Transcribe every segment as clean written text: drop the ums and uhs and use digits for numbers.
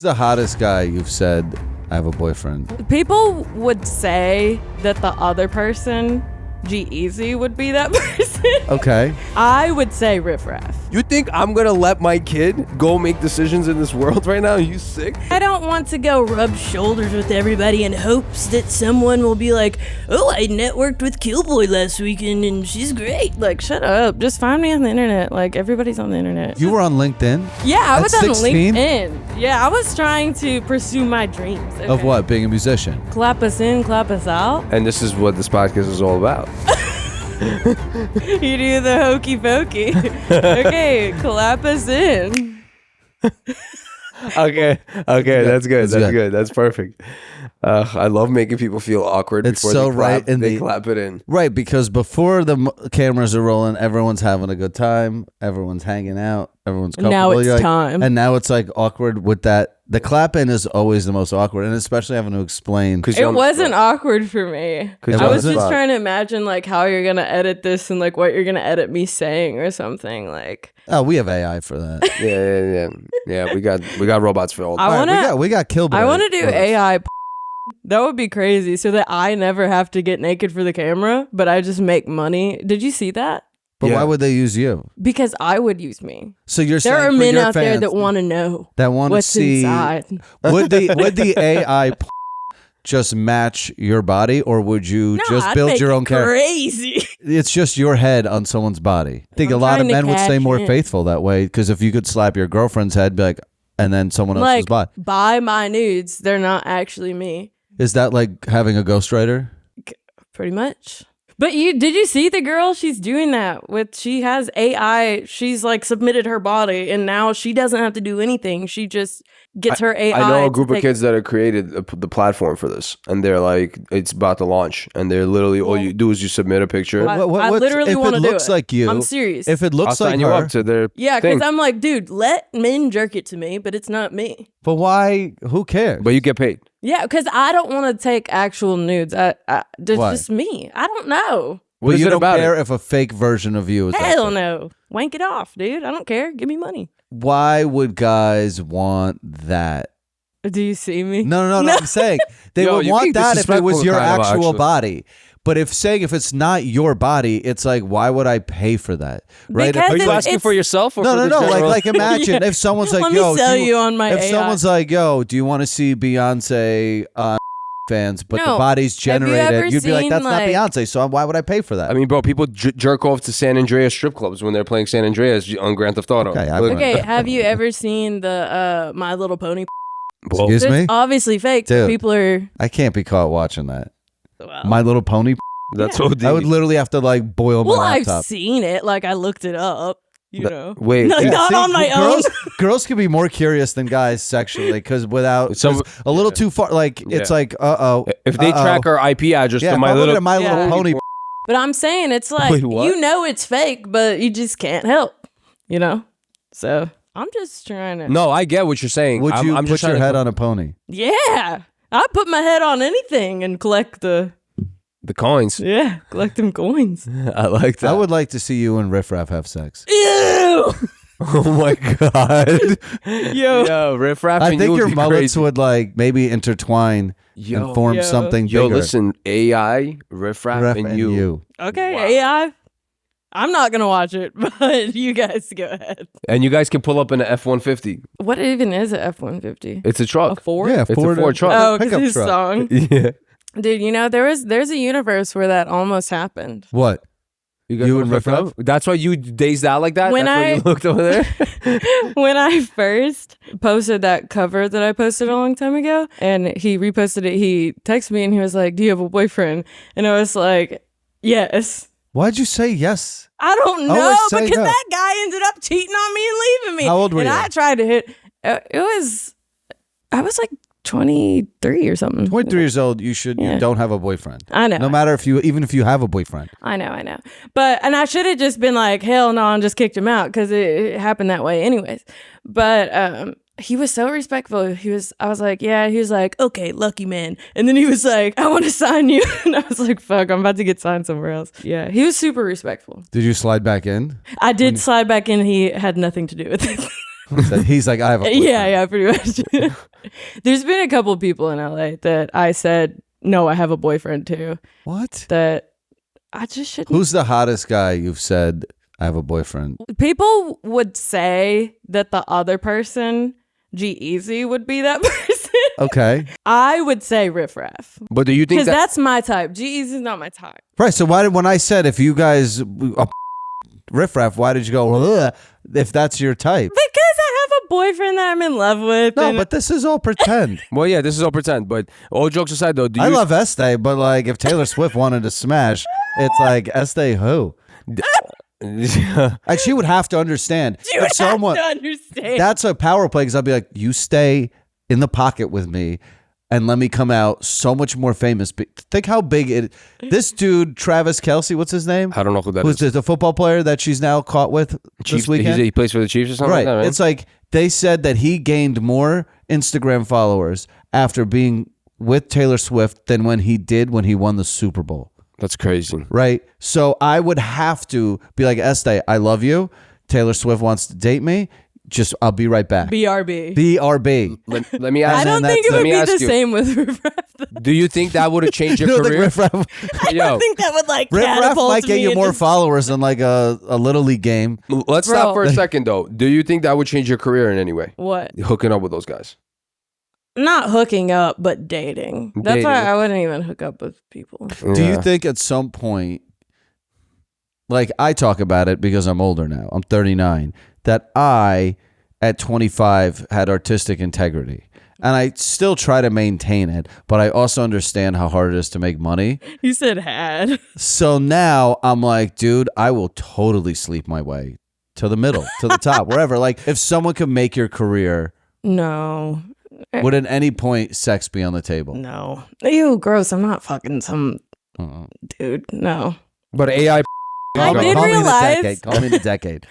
The hottest guy you've said, I have a boyfriend. People would say that the other person, G-Eazy, would be that person. Okay. I would say Riff Raff. You think I'm gonna let my kid go make decisions in this world right now? Are you sick? I don't want to go rub shoulders with everybody in hopes that someone will be like, oh, I networked with KillBoy last weekend and she's great. Like, shut up. Just find me on the internet. Like, everybody's on the internet. You were on LinkedIn? Yeah, I was on 16? LinkedIn. Yeah, I was trying to pursue my dreams. Okay. Of what? Being a musician? Clap us in, clap us out. And this is what this podcast is all about. You do the hokey pokey. Okay, clap us in. Okay, that's good. That's perfect. I love making people feel awkward It's before so they clap. right in They the- clap it in. Right, because before the cameras are rolling, everyone's having a good time. Everyone's hanging out. Everyone's comfortable. Now it's You're like- time. And now it's like awkward with that. The clap in is always the most awkward, and especially having to explain. It wasn't awkward for me. It I was wasn't? just trying to imagine like how you're gonna edit this and like what you're gonna edit me saying or something like. Oh, we have AI for that. Yeah. We got robots for all that. I All right, wanna. we got KillBoy. I want to do AI. That would be crazy, so that I never have to get naked for the camera, but I just make money. Did you see that? But Yeah. why would they use you? Because I would use me. So you're There saying are for men your out there fans that want to know that want to what's see inside. would the AI just match your body, or would you No, just I'd build make your it own character? crazy. It's just your head on someone's body. I think a I'm lot of trying to men would stay cash more in. faithful that way, because if you could slap your girlfriend's head, be like, and then someone else's Like, body. buy my nudes. They're not actually me. Is that like having a ghostwriter? Pretty much. But did you see the girl? She's doing that with, she has AI. She's like submitted her body and now she doesn't have to do anything. She just gets her AI. I know a to group of take- kids that have created the platform for this, and they're like, it's about to launch, and they're literally all you do is you submit a picture. I what's- literally if want to it do looks it. like you, I'm serious. If it I'll looks like sign you her, up to their Yeah, thing. because I'm like, dude, let men jerk it to me, but it's not me. but why? Who cares? But you get paid. Yeah, because I don't want to take actual nudes. It's Why? just me. I don't know. What But is you it don't about care it? if a fake version of you is out Hell there. no. Wank it off, dude. I don't care. Give me money. Why would guys want that? Do you see me? No. I'm saying they Yo, would you're want being that if it was disrespectful your kind of, actual actually. body. But if it's not your body, it's like, why would I pay for that? Right? Because Are you it's- asking for yourself or No. for the general? Like imagine if someone's like, Let me yo, sell do you on my if AI. someone's like, yo, do you want to see Beyonce fans, but the No. body's Have you generated? ever You'd be like, seen, that's not like- Beyonce, so why would I pay for that? I mean, bro, people jerk off to San Andreas strip clubs when they're playing San Andreas on Grand Theft Auto. Okay, I Look- wouldn't. Okay, have you ever seen the My Little Pony? Whoa. Excuse It's me? obviously fake. Dude. People are. I can't be caught watching that. Well, My Little Pony. That's Yeah. OD. I would literally have to like boil my well, I've laptop. seen it. Like I looked it up. You know. Wait, No, yeah, not on my own. Girls can be more curious than guys sexually, because without Some- a little too far, like it's Yeah. like if they track our IP address yeah, to if my I'm looking little at My Little Yeah. Pony. But I'm saying it's like Wait, what? you know it's fake, but you just can't help. You know. So I'm just trying to. No, I get what you're saying. Would you I'm put just your trying to- head on a pony? Yeah, I put my head on anything and collect the. the coins? Yeah, collect them coins. I like that. I would like to see you and Riff Raff have sex. Ew. Oh my god. Yo. Yo, Riff Raff. I and think you your would be mullets crazy. would like maybe intertwine and form Yo. something Yo, bigger. listen, AI, Riff Raff, Riff and you. Okay, Wow. AI. I'm not gonna watch it, but you guys go ahead. And you guys can pull up in an F-150. What even is a F-150? It's a A truck. Ford? Yeah, It's a Ford truck. Oh, 'cause pickup his truck. song. Yeah. Dude, you know, there's a universe where that almost happened. What? guys You know and Riff Riff Raff? That's why you dazed out like that? When That's why you looked over there? When I first posted that cover that I posted a long time ago, and he reposted it, he texted me and he was like, do you have a boyfriend? And I was like, yes. Why'd you say yes? I don't know, Always say because no. that guy ended up cheating on me and leaving me. How old were and you? I tried to hit, I was like 23 or something. 23 years old. You Yeah. don't have a boyfriend. I know. No matter even if you have a boyfriend. I know. But, and I should have just been like, hell no, and just kicked him out because it happened that way anyways. But he was so respectful. I was like, yeah. He was like, okay, lucky man. And then he was like, I want to sign you. And I was like, fuck, I'm about to get signed somewhere else. Yeah, he was super respectful. Did you slide back in? I did slide back in. He had nothing to do with it. So he's like, I have a boyfriend. Yeah, pretty much. There's been a couple people in LA that I said, no, I have a boyfriend too. What? That I just shouldn't. Who's the hottest guy you've said, I have a boyfriend? People would say that the other person, G-Eazy, would be that person. Okay. I would say Riff Raff. But do you think Because that's my type. G-Eazy's not my type. Right. So when I said if you guys Riff Raff, why did you go, ugh, if that's your type? Because I have a boyfriend that I'm in love with. No, but this is all pretend. Well, yeah, this is all pretend. But all jokes aside, though, I love Estee, but like if Taylor Swift wanted to smash, it's like Estee who? And she would have to understand. You would have to understand. That's a power play because I'd be like, you stay in the pocket with me and let me come out so much more famous. Think how big it. This dude, Travis Kelce, what's his name? I don't know who that Who's is. the football player that she's now caught with Chiefs, this weekend? he plays for the Chiefs or something Right. like that, right? It's like they said that he gained more Instagram followers after being with Taylor Swift than when he won the Super Bowl. That's crazy. Right. So I would have to be like, Estee, I love you. Taylor Swift wants to date me. Just, I'll be right back. BRB. BRB. Let me ask I don't think it would be the same with Riff Raff. Do you think that would have changed your You don't think career? Riff Raff, I don't think that would like Riff Raff catapult might get me you more into- followers than like a little league game. Let's Bro. stop for a second, though. Do you think that would change your career in any way? What? Hooking up with those guys. Not hooking up, but dating. That's Dating. why I wouldn't even hook up with people. Do you think at some point, like I talk about it because I'm older now, I'm 39, that I, at 25, had artistic integrity. And I still try to maintain it, but I also understand how hard it is to make money. You said had. So now I'm like, dude, I will totally sleep my way to the middle, to the top, wherever. Like, if someone could make your career, No. would at any point sex be on the table? No. Ew, gross. I'm not fucking some dude. No. But AI. I did Call me the realize- decade. Call me the decade.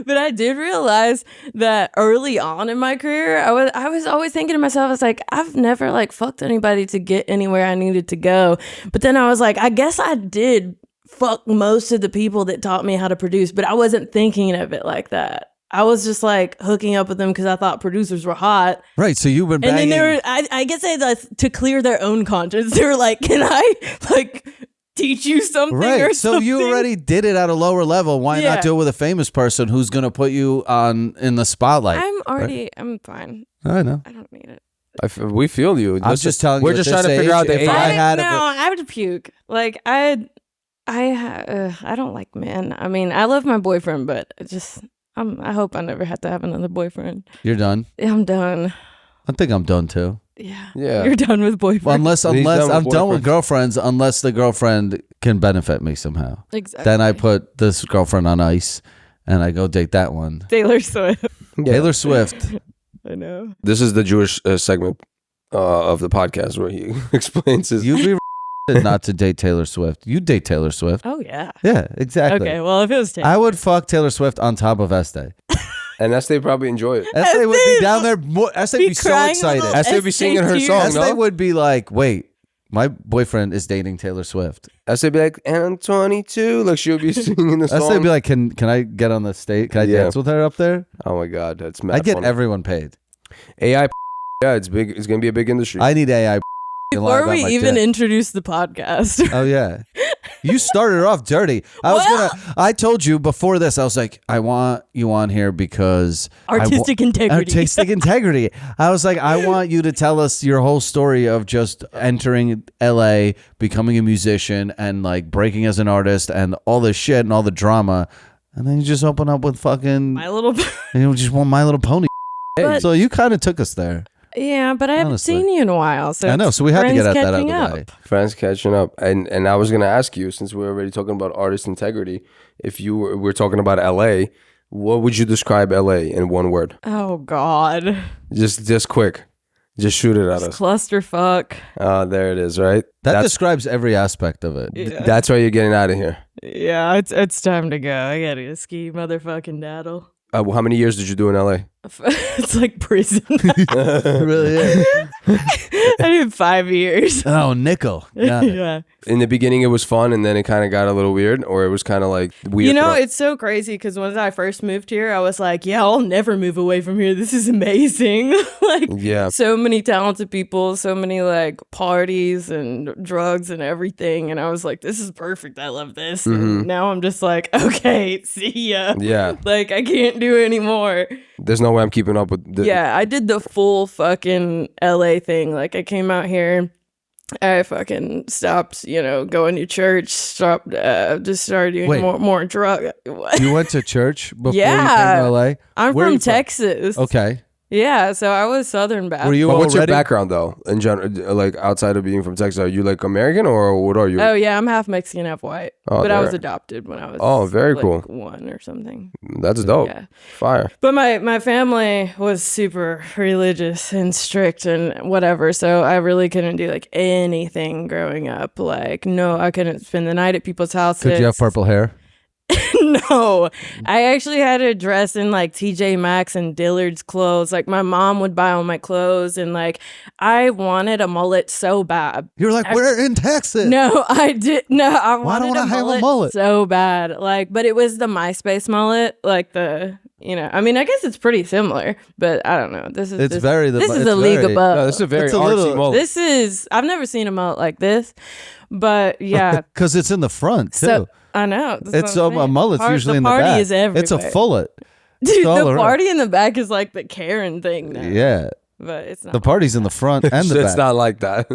But I did realize that early on in my career, I was always thinking to myself, I was like, I've never like fucked anybody to get anywhere I needed to go. But then I was like, I guess I did fuck most of the people that taught me how to produce, but I wasn't thinking of it like that. I was just like hooking up with them because I thought producers were hot. Right. So you've been And banging. then they were, I guess to clear their own conscience, they were like, can I like teach you something Right. or So something? you already did it at a lower level. Why Yeah. not do it with a famous person who's going to put you on in the spotlight? I'm fine. I know. I don't need it. We feel you. I'm just telling you. We're at just this trying to figure age, out the if AI. I had no, a, I would puke. Like I don't like men. I mean, I love my boyfriend, but I hope I never have to have another boyfriend. you're done. Yeah, I'm done. I think I'm done too. Yeah. Yeah. You're done with boyfriend. Well, unless He's done with I'm done with boyfriends. girlfriends, unless the girlfriend can benefit me somehow. Exactly. Then I put this girlfriend on ice, and I go date that one. Taylor Swift. Taylor Swift. I know. This is the Jewish segment of the podcast where he explains his. You'd be not to date Taylor Swift. You date Taylor Swift. Oh yeah. Yeah, exactly. Okay. Well, if it was Taylor, I would fuck Taylor Swift on top of Estee. And Estee probably enjoy it. Estee would be down there. Estee would be so crying excited. little Estee would be singing her song, Estee no? would be like, wait, my boyfriend is dating Taylor Swift. Estee would be like, and I'm 22. Like she would be singing the song. Estee would be like, can I get on the stage? Can I Yeah. dance with her up there? Oh my God, that's mad. I get fun. everyone paid. AI. Yeah, it's big. It's gonna be a big industry. I need AI. before we even introduce the podcast. Oh yeah, you started off dirty. I told you before this. I was like, I want you on here because Artistic integrity. Artistic integrity. I was like, I want you to tell us your whole story of just entering LA, becoming a musician, and like breaking as an artist, and all this shit and all the drama. And then you just open up with fucking My Little and you just want My Little Pony. But- So you kind of took us there. Yeah, but I haven't Honestly. seen you in a while. So I know, so we had to friends get that out of catching the up. way. Friends catching up, and I was gonna ask you, since we're already talking about artist integrity, if we're talking about LA, what would you describe LA in one word? Oh God, Just quick, just shoot it at us. clusterfuck. There it is, right? That describes every aspect of it. Yeah. That's why you're getting out of here. Yeah, it's time to go. I gotta ski motherfucking daddle. How many years did you do in LA? It's like prison. It really is. I did 5 years. Oh, nickel. Got it. Yeah. In the beginning, it was fun, and then it kind of got a little weird, or it was kind of like weird. You know, it's so crazy because when I first moved here, I was like, yeah, I'll never move away from here. This is amazing. Like, Yeah. so many talented people, so many like parties and drugs and everything. And I was like, this is perfect. I love this. And now I'm just like, okay, see ya. Yeah. Like, I can't do anymore. There's no way I'm keeping up with. Yeah, I did the full fucking LA thing. Like, I came out here. I fucking stopped, going to church, just started doing Wait. more drug. You went to church before you Yeah. came to LA? I'm Where are from you Texas. Okay. Yeah, so I was Southern Baptist. Were you But what's your already? background though? In general, like outside of being from Texas, are you like American or what are you? Oh yeah, I'm half Mexican, half white. Oh, but I was there. adopted when I was Very like, cool. 1 or something. That's dope. Yeah. Fire. But my family was super religious and strict and whatever, so I really couldn't do like anything growing up. Like, no, I couldn't spend the night at people's houses. Could you have purple hair? No, I actually had to dress in like TJ Maxx and Dillard's clothes. Like, my mom would buy all my clothes, and like, I wanted a mullet so bad. You're like, we're in Texas. No, I did. No, I wanted don't I a have a mullet mullet? so bad. Like, but it was the MySpace mullet, like I mean, I guess it's pretty similar, but I don't know. This is It's this, very. this is it's a league very- above. No, this is a very It's a artsy little- mullet. I've never seen a mullet like this, but yeah. Because it's in the front too. So I know. That's It's what I'm a saying. mullet's usually in the party back. is everywhere. It's a fullet. Dude, all the around. party in the back is like the Karen thing now. Yeah. But it's not. The party's in the front and the It's back. not like that.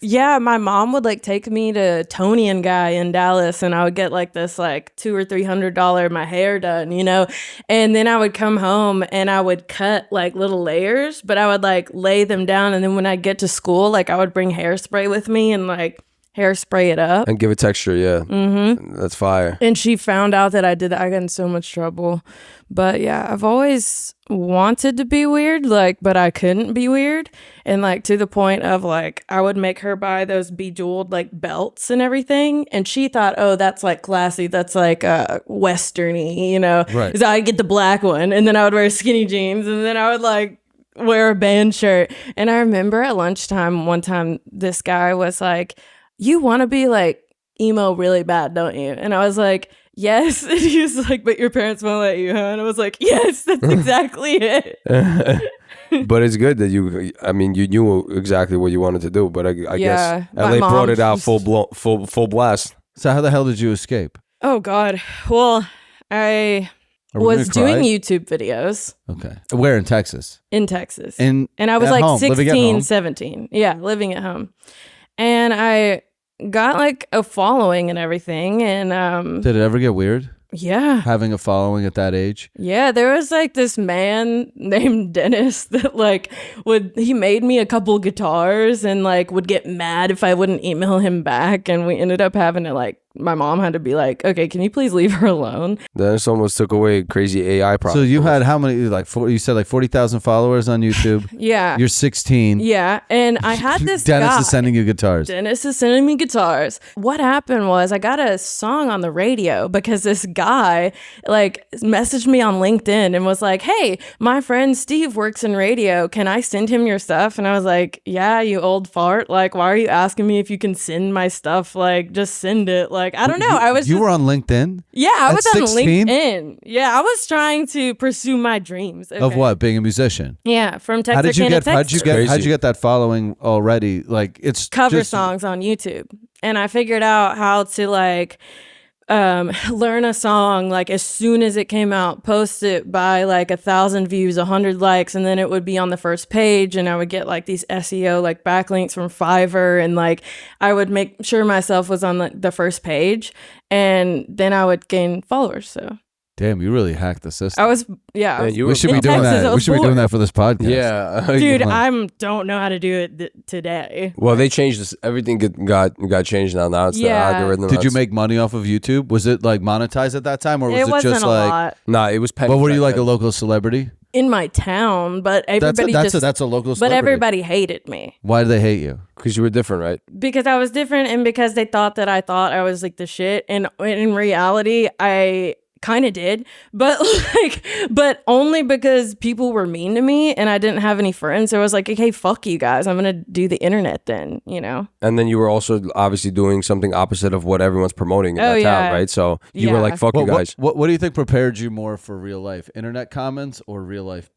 Yeah, my mom would like take me to Tony and Guy in Dallas, and I would get like this like $200 or $300 my hair done, and then I would come home and I would cut like little layers, but I would like lay them down, and then when I get to school, like I would bring hairspray with me and like hairspray it up. And give it texture, yeah. Mm-hmm. That's fire. And she found out that I did that. I got in so much trouble. But yeah, I've always wanted to be weird, but I couldn't be weird. And like to the point of like, I would make her buy those bejeweled like belts and everything. And she thought, oh, that's like classy. That's like Western-y, Right. So I'd get the black one, and then I would wear skinny jeans, and then I would like wear a band shirt. And I remember at lunchtime one time, this guy was like, you want to be like emo really bad, don't you? And I was like, yes. And he was like, but your parents won't let you, huh? And I was like, yes, that's exactly it. But it's good that you knew exactly what you wanted to do. But I Yeah, guess my LA mom brought it out just- full blast. So how the hell did you escape? Oh, God. Well, I Are we was gonna cry? doing YouTube videos Okay. Where in Texas? in Texas. And I was at like home, living at 16, home? 17. Yeah, living at home. And I got like a following and everything. And Did it ever get weird yeah. having a following at that age? Yeah, there was like this man named Dennis that like he made me a couple guitars and like would get mad if I wouldn't email him back, and we ended up having to like, my mom had to be like, okay, can you please leave her alone? Then it almost took away crazy AI So problems. you had how many? You said like 40,000 followers on YouTube. Yeah. You're 16. Yeah, and I had this Dennis guy. is sending you guitars. Dennis is sending me guitars. What happened was I got a song on the radio because this guy like messaged me on LinkedIn and was like, hey, my friend Steve works in radio. Can I send him your stuff? And I was like, yeah, you old fart. Like, why are you asking me if you can send my stuff? Like, just send it. Like, I don't know. I was You just, were on LinkedIn yeah, I at was on 16? LinkedIn. Yeah, I was trying to pursue my dreams. of Okay. what? Being a musician. Yeah, from How did you Texarkana, get? How'd you Texas. get? How'd Crazy. you get that following already? Like it's Cover just, songs on YouTube, and I figured out how to like learn a song like as soon as it came out, post it by like 1,000 views, 100 likes, and then it would be on the first page, and I would get like these SEO like backlinks from Fiverr, and like I would make sure myself was on the first page, and then I would gain followers. So Damn, you really hacked the system. I was yeah. I Man, was- you we should be in doing Texas, I that. We was should be doing bored. that for this podcast. Yeah. Dude, Wow. I don't know how to do it today. Well, they changed this. Everything got changed now. Now it's Yeah. the algorithm. Did you That's- make money off of YouTube? Was it like monetized at that time, or was It it wasn't just a like? lot Nah, it was pennies But were you back like a then. local celebrity? in my town, but everybody That's just a local but celebrity. everybody hated me. Why do they hate you? Because you were different, right? Because I was different, and because they thought that I was like the shit. And in reality, I kind of did, but but only because people were mean to me and I didn't have any friends. So I was like, okay, fuck you guys. I'm going to do the internet then, you know? And then you were also obviously doing something opposite of what everyone's promoting in that town, right? So you were like, fuck you guys. What do you think prepared you more for real life? Internet comments or real life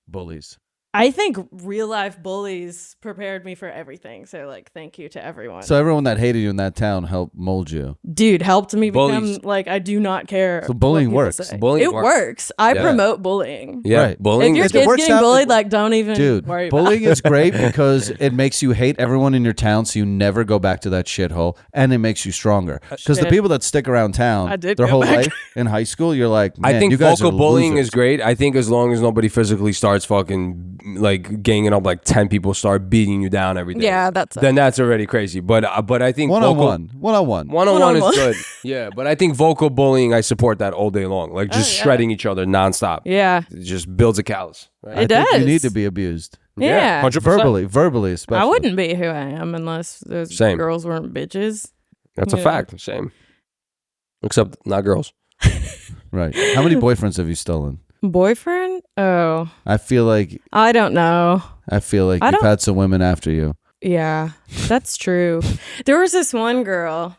bullies? I think real life bullies prepared me for everything. So like, thank you to everyone. So everyone that hated you in that town helped mold you. Dude, helped me Bullies. become like, I do not care. So bullying works. Bullying it works. I promote bullying. Yeah, right. bullying. If your kid's getting bullied, like don't even worry about bullying is great because it makes you hate everyone in your town so you never go back to that shithole, and it makes you stronger. Because the people that stick around town their whole life in high school, you're like, man, I think you guys vocal are bullying losers. is great. I think as long as nobody physically starts fucking like ganging up, like 10 people start beating you down every day. Yeah, then that's already crazy. But I think one-on-one is good. Yeah, but I think vocal bullying, I support that all day long. Like just shredding each other nonstop. Yeah, it just builds a callus. Right? It does. You need to be abused. Yeah, 100%. Verbally, especially. I wouldn't be who I am unless those girls weren't bitches. That's a fact. Same. Except not girls. Right. How many boyfriends have you stolen? Boyfriend? Oh. I feel like I don't know. You've had some women after you. Yeah, that's true. There was this one girl.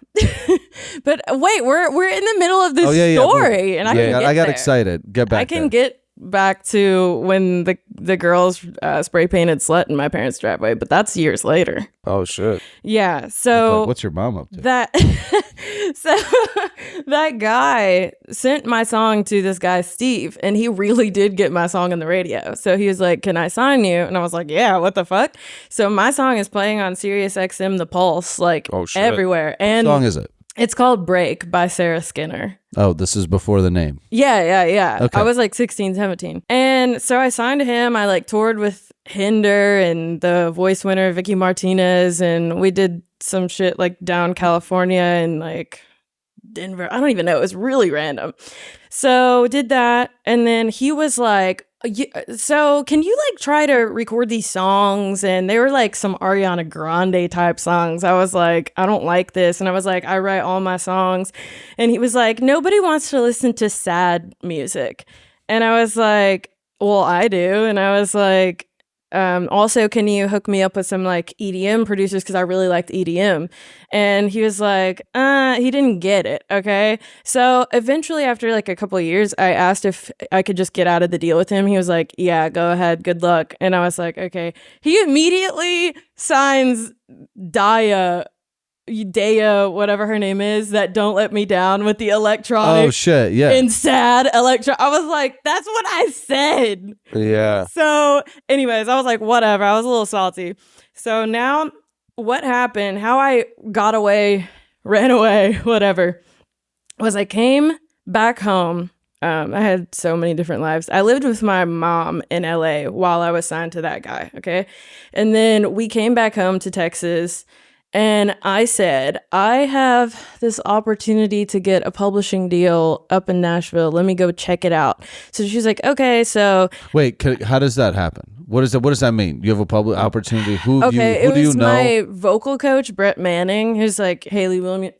But wait, we're in the middle of this story, and I got excited. Get back. I can get back to when the girls spray painted slut in my parents' driveway, but that's years later. Oh shit. Yeah. So what's your mom up to? That guy sent my song to this guy Steve, and he really did get my song on the radio. So he was like, "Can I sign you?" And I was like, "Yeah, what the fuck?" So my song is playing on Sirius XM, The Pulse, like everywhere. And what song is it? It's called Break by Sarah Skinner. Oh, this is before the name. Yeah. Okay. I was like 16, 17. And so I signed to him. I like toured with Hinder and the voice winner, Vicky Martinez. And we did some shit like down California and like Denver. I don't even know. It was really random. So did that. And then he was like, so can you like try to record these songs? And they were like some Ariana Grande type songs. I was like, I don't like this. And I was like, I write all my songs. And he was like, nobody wants to listen to sad music. And I was like, well, I do. And I was like, also, can you hook me up with some like EDM producers? Because I really liked EDM. And he was like, he didn't get it. Okay. So eventually, after like a couple of years, I asked if I could just get out of the deal with him. He was like, yeah, go ahead. Good luck. And I was like, okay. He immediately signs Daya, whatever her name is, that Don't Let Me Down with the electronic. Oh shit, yeah. And sad electro. I was like, that's what I said. Yeah. So anyways, I was like, whatever. I was a little salty. So now what happened, how I got away, ran away, whatever, was I came back home. I had so many different lives. I lived with my mom in LA while I was signed to that guy. Okay. And then we came back home to Texas. And I said, I have this opportunity to get a publishing deal up in Nashville. Let me go check it out. So she's like, okay, so. Wait, how does that happen? What does that mean? You have a public opportunity? Who do you know? It was my vocal coach, Brett Manning, who's like Haley Williams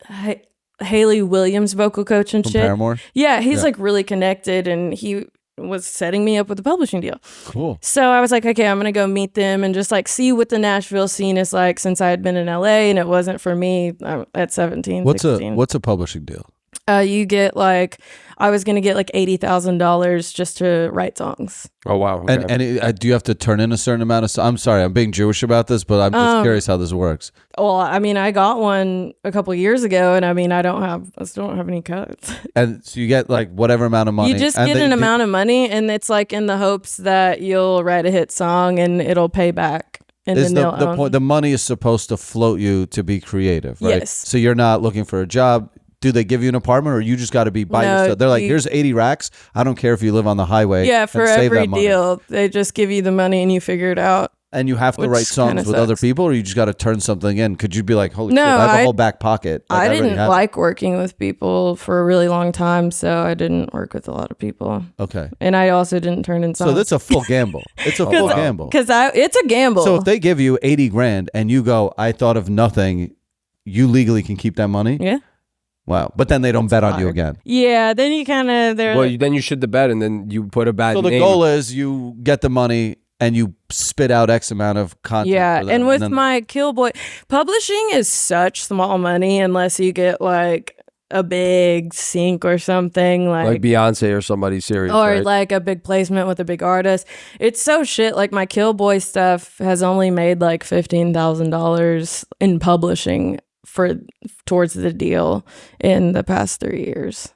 vocal coach and From shit. Paramore? Yeah, he's like really connected, and he was setting me up with a publishing deal. Cool. So I was like, okay, I'm going to go meet them and just like see what the Nashville scene is like, since I had been in LA and it wasn't for me at 17, 16. What's a publishing deal? You get like, I was going to get like $80,000 just to write songs. Oh, wow. Okay. And do you have to turn in a certain amount of... I'm sorry, I'm being Jewish about this, but I'm just curious how this works. Well, I mean, I got one a couple of years ago, and I mean, I still don't have any cuts. And so you get like whatever amount of money. You just get an amount of money, and it's like in the hopes that you'll write a hit song and it'll pay back. And is then the point? The money is supposed to float you to be creative, right? Yes. So you're not looking for a job. Do they give you an apartment, or you just got to be by yourself? They're like, here's 80 racks. I don't care if you live on the highway. Yeah, for save every that money. deal, they just give you the money and you figure it out. And you have to write songs with other people, or you just got to turn something in? Could you be like, holy shit, I have a whole back pocket? I didn't like working with people for a really long time, so I didn't work with a lot of people. Okay. And I also didn't turn in songs. So that's a full gamble. It's a full gamble. Because it's a gamble. So if they give you 80 grand and you go, I thought of nothing, you legally can keep that money? Yeah. Wow. But then they don't bet on you again. Yeah, then you kind of Then you shit the bed and then you put a bad So the name. goal is you get the money and you spit out X amount of content. Yeah, for them, and with then- my KillBoy, publishing is such small money unless you get like a big sync or something like Beyonce or somebody serious, or right? like a big placement with a big artist. It's so shit. Like my KillBoy stuff has only made like $15,000 in publishing towards the deal in the past 3 years.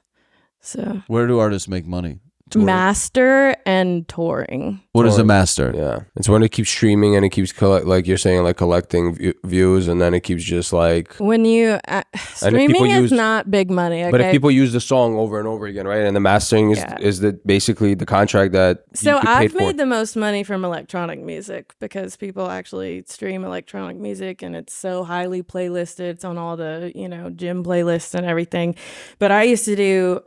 So where do artists make money? Touring? master and touring. What is a master? Yeah, it's when it keeps streaming and it keeps like you're saying, like collecting views, and then it keeps just like When you streaming is not big money. Okay? But if people use the song over and over again, right, and the mastering is basically the contract that so you get I've paid for. made the most money from electronic music because people actually stream electronic music and it's so highly playlisted. It's on all the gym playlists and everything. But I used to do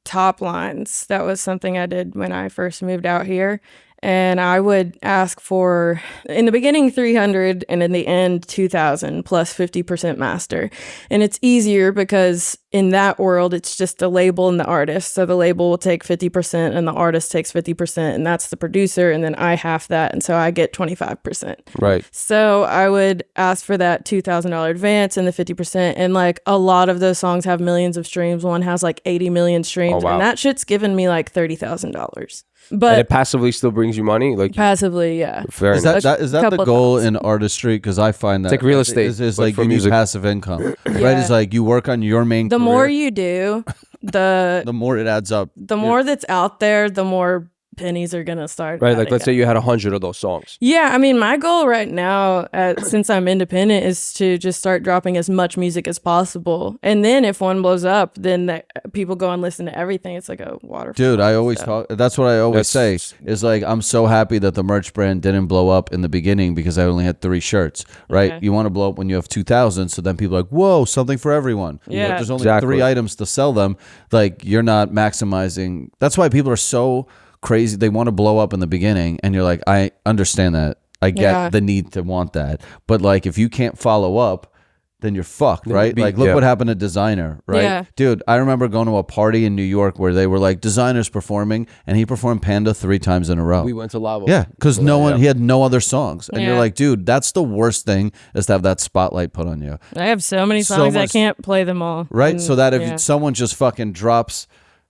top lines. That was something I did when I first moved out here. And I would ask for, in the beginning, 300 and in the end, 2,000 plus 50% master. And it's easier because in that world, it's just the label and the artist. So the label will take 50% and the artist takes 50%, and that's the producer. And then I half that. And so I get 25%. Right. So I would ask for that $2,000 advance and the 50%. And like a lot of those songs have millions of streams. One has like 80 million streams. Oh, wow. And that shit's given me like $30,000. But And it passively still brings you money, like passively, yeah. fair Is enough. that the Couple goal times. in artistry? Because I find that like real estate, is but like for you need music. passive income, right? Yeah. It's like you work on your main. The career, more you do, the more it adds up. the more that's out there, the more pennies are gonna start. Right, like adding let's up. say you had 100 of those songs. Yeah, I mean, my goal right now, since I'm independent, is to just start dropping as much music as possible. And then if one blows up, then people go and listen to everything. It's like a waterfall. Dude, I always talk. That's what I always say. Is like I'm so happy that the merch brand didn't blow up in the beginning because I only had 3 shirts. Right? Okay. You want to blow up when you have 2,000. So then people are like, whoa, something for everyone. Yeah. But there's only Exactly. 3 items to sell them. Like you're not maximizing. That's why people are so crazy. They want to blow up in the beginning, and you're like, I understand that. I get the need to want that. But like if you can't follow up, then you're fucked, right? Like look what happened to Designer, right? Yeah. Dude, I remember going to a party in New York where they were like Designer's performing, and he performed Panda 3 times in a row. We went to Lavo. Yeah, because he had no other songs. And you're Yeah. like, dude, that's the worst thing is to have that spotlight put on you. I have so many So songs I much- can't play them all. Right? And, So that if yeah. someone just fucking drops,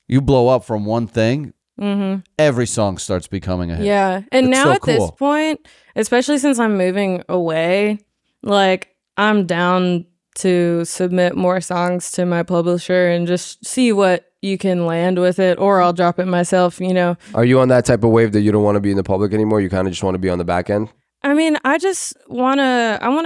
you blow up from one thing, every song starts becoming a hit. Yeah. And It's now so at this cool. point, especially since I'm moving away, like I'm down to submit more songs to my publisher and just see what you can land with it, or I'll drop it myself, Are you on that type of wave that you don't want to be in the public anymore? You kind of just want to be on the back end? I mean, I want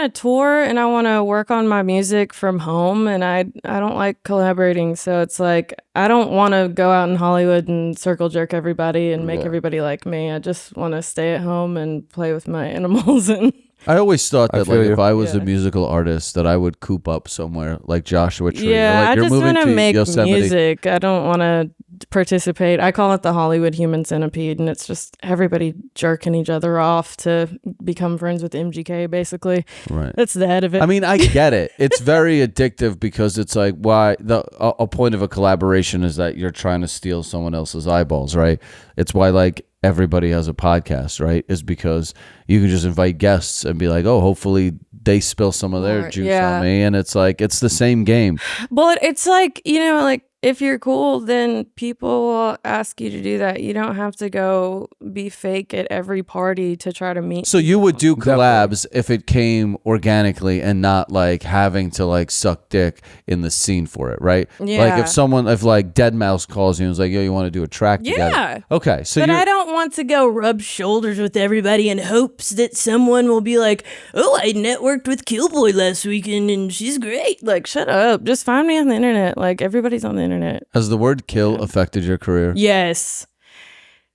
to tour and I want to work on my music from home, and I don't like collaborating. So it's like, I don't want to go out in Hollywood and circle jerk everybody and make everybody like me. I just want to stay at home and play with my animals. And I always thought that feel like you. if I was a Yeah. musical artist that I would coop up somewhere like Joshua Tree. yeah, like I you're just moving want to to make Yosemite. music. I don't want to participate. I call it the Hollywood human centipede, and it's just everybody jerking each other off to become friends with MGK, basically. Right. That's the head of it. I mean, I get it. It's very addictive because it's like why a point of a collaboration is that you're trying to steal someone else's eyeballs, right? It's why like everybody has a podcast, right? Is because you can just invite guests and be like, oh, hopefully they spill some of their Or- juice yeah. on me, and it's like it's the same game. But it's like, like if you're cool, then people will ask you to do that. You don't have to go be fake at every party to try to meet. So you would do Definitely. collabs if it came organically and not like having to like suck dick in the scene for it, right? Like Yeah. if like Dead Mouse calls you and is like, yo, you want to do a track together? Yeah. Okay. So But you're, I don't want to go rub shoulders with everybody in hopes that someone will be like, oh, I networked with KillBoy last weekend and she's great. Like, shut up. Just find me on the internet. Like, everybody's on the internet. has the word kill affected your career? Yes.